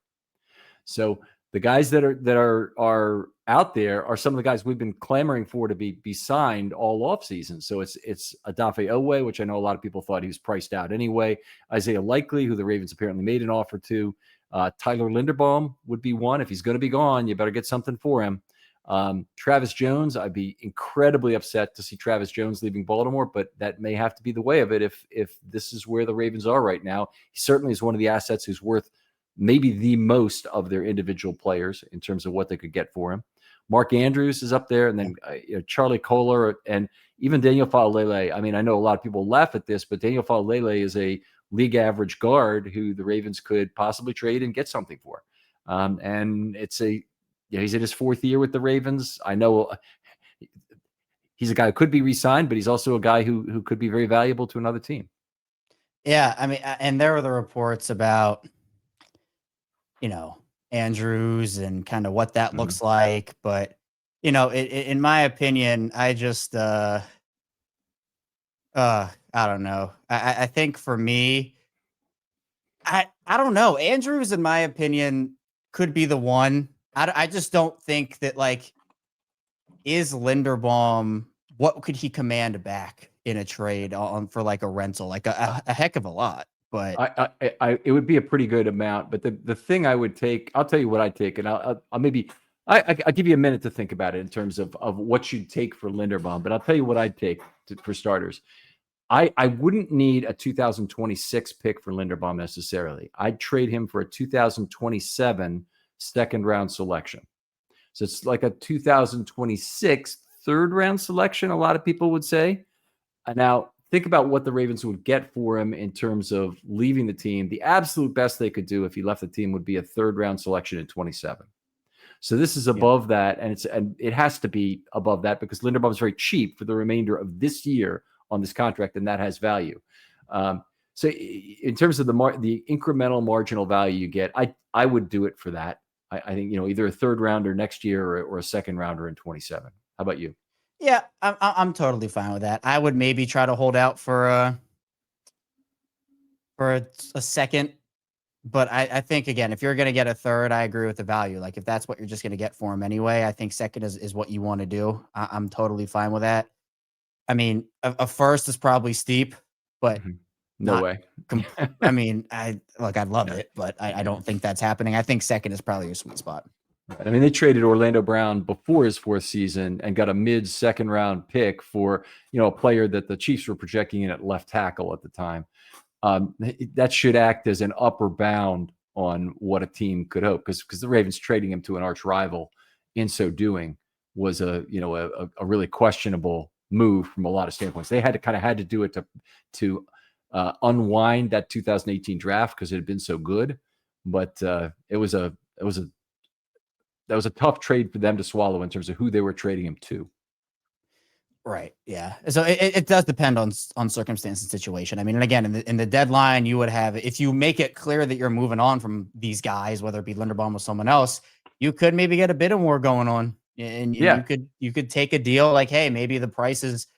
So the guys that are out there are some of the guys we've been clamoring for to be signed all offseason. So it's Odafe Oweh, which I know a lot of people thought he was priced out anyway. Isaiah Likely, who the Ravens apparently made an offer to. Tyler Linderbaum would be one. If he's going to be gone, you better get something for him. Travis Jones, I'd be incredibly upset to see Travis Jones leaving Baltimore, but that may have to be the way of it if this is where the Ravens are right now. He certainly is one of the assets who's worth maybe the most of their individual players in terms of what they could get for him. Mark Andrews is up there, and then Charlie Kohler, and even Daniel Faalele. I mean, I know a lot of people laugh at this, but Daniel Faalele is a league average guard who the Ravens could possibly trade and get something for. And he's in his 4th year with the Ravens. I know he's a guy who could be re-signed, but he's also a guy who could be very valuable to another team. Yeah, I mean, and there were the reports about, Andrews and kind of what that looks like. But in my opinion, I just, I don't know. I think for me, I don't know. Andrews, in my opinion, could be the one. I just don't think that, like, is Linderbaum, what could he command back in a trade on for like a rental, like a heck of a lot. But It would be a pretty good amount. But the thing I would take, I'll tell you what I'd take, and I'll maybe I'll give you a minute to think about it in terms of what you'd take for Linderbaum. But I'll tell you what I'd take for starters. I wouldn't need a 2026 pick for Linderbaum necessarily. I'd trade him for a 2027 second round selection. So it's like a 2026 third round selection, a lot of people would say. Now, think about what the Ravens would get for him in terms of leaving the team. The absolute best they could do if he left the team would be a third round selection in 27. So this is above that, and it has to be above that because Linderbaum is very cheap for the remainder of this year on this contract, and that has value. So in terms of the incremental marginal value you get, I would do it for that. I think either a third rounder next year or a second rounder in 27. How about you? yeah, I'm totally fine with that. I would maybe try to hold out for a second, but I think, again, if you're going to get a third, I agree with the value. Like, if that's what you're just going to get for him anyway, I think second is what you want to do. I'm totally fine with that. I mean, a first is probably steep, but No way. I mean, I'd love it, but I don't think that's happening. I think second is probably your sweet spot. I mean, they traded Orlando Brown before his fourth season and got a mid-second round pick for a player that the Chiefs were projecting in at left tackle at the time. That should act as an upper bound on what a team could hope, because the Ravens trading him to an arch rival in so doing was a really questionable move from a lot of standpoints. They had to do it to unwind that 2018 draft because it had been so good, but that was a tough trade for them to swallow in terms of who they were trading him to. Right. Yeah. So it does depend on circumstance and situation. I mean, and again, in the deadline, you would have, if you make it clear that you're moving on from these guys, whether it be Linderbaum or someone else, you could maybe get a bidding war going on, and you could take a deal like, hey, maybe the price is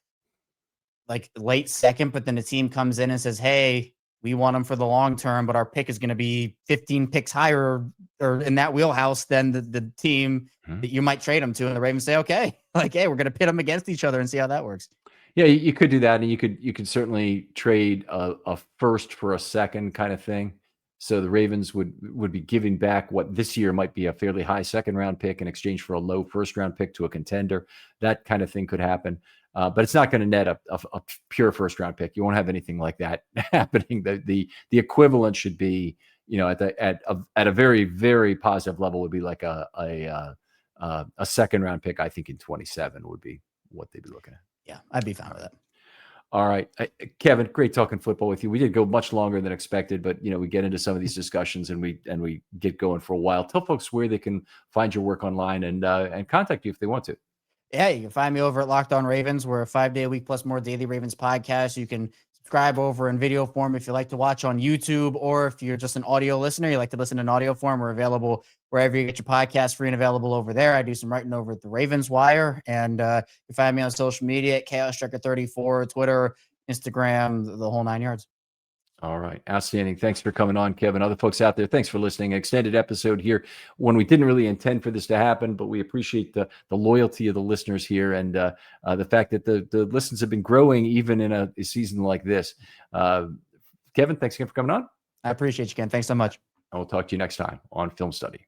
like late second, but then the team comes in and says, hey, we want them for the long term, but our pick is going to be 15 picks higher or in that wheelhouse than the team that you might trade them to. And the Ravens say, okay, like, hey, we're going to pit them against each other and see how that works. Yeah, you could do that. And you could certainly trade a first for a second kind of thing. So the Ravens would be giving back what this year might be a fairly high second round pick in exchange for a low first round pick to a contender. That kind of thing could happen. But it's not going to net a pure first round pick. You won't have anything like that happening. The equivalent should be, at a very, very positive level would be like a second round pick. I think in 27 would be what they'd be looking at. Yeah, I'd be fine with that. All right, Kevin, great talking football with you. We did go much longer than expected, but we get into some of these discussions and we get going for a while. Tell folks where they can find your work online and contact you if they want to. Yeah, you can find me over at Locked On Ravens. We're a 5-day-a-week plus more daily Ravens podcast. You can subscribe over in video form if you like to watch on YouTube, or if you're just an audio listener, you like to listen in audio form. We're available wherever you get your podcast, free and available over there. I do some writing over at the Ravens Wire, and you can find me on social media at Oestreicher34, Twitter, Instagram, the whole 9 yards. All right. Outstanding. Thanks for coming on, Kevin. Other folks out there, thanks for listening. An extended episode here when we didn't really intend for this to happen, but we appreciate the loyalty of the listeners here and the fact that the listens have been growing even in a season like this. Kevin, thanks again for coming on. I appreciate you, Ken. Thanks so much. I will talk to you next time on Film Study.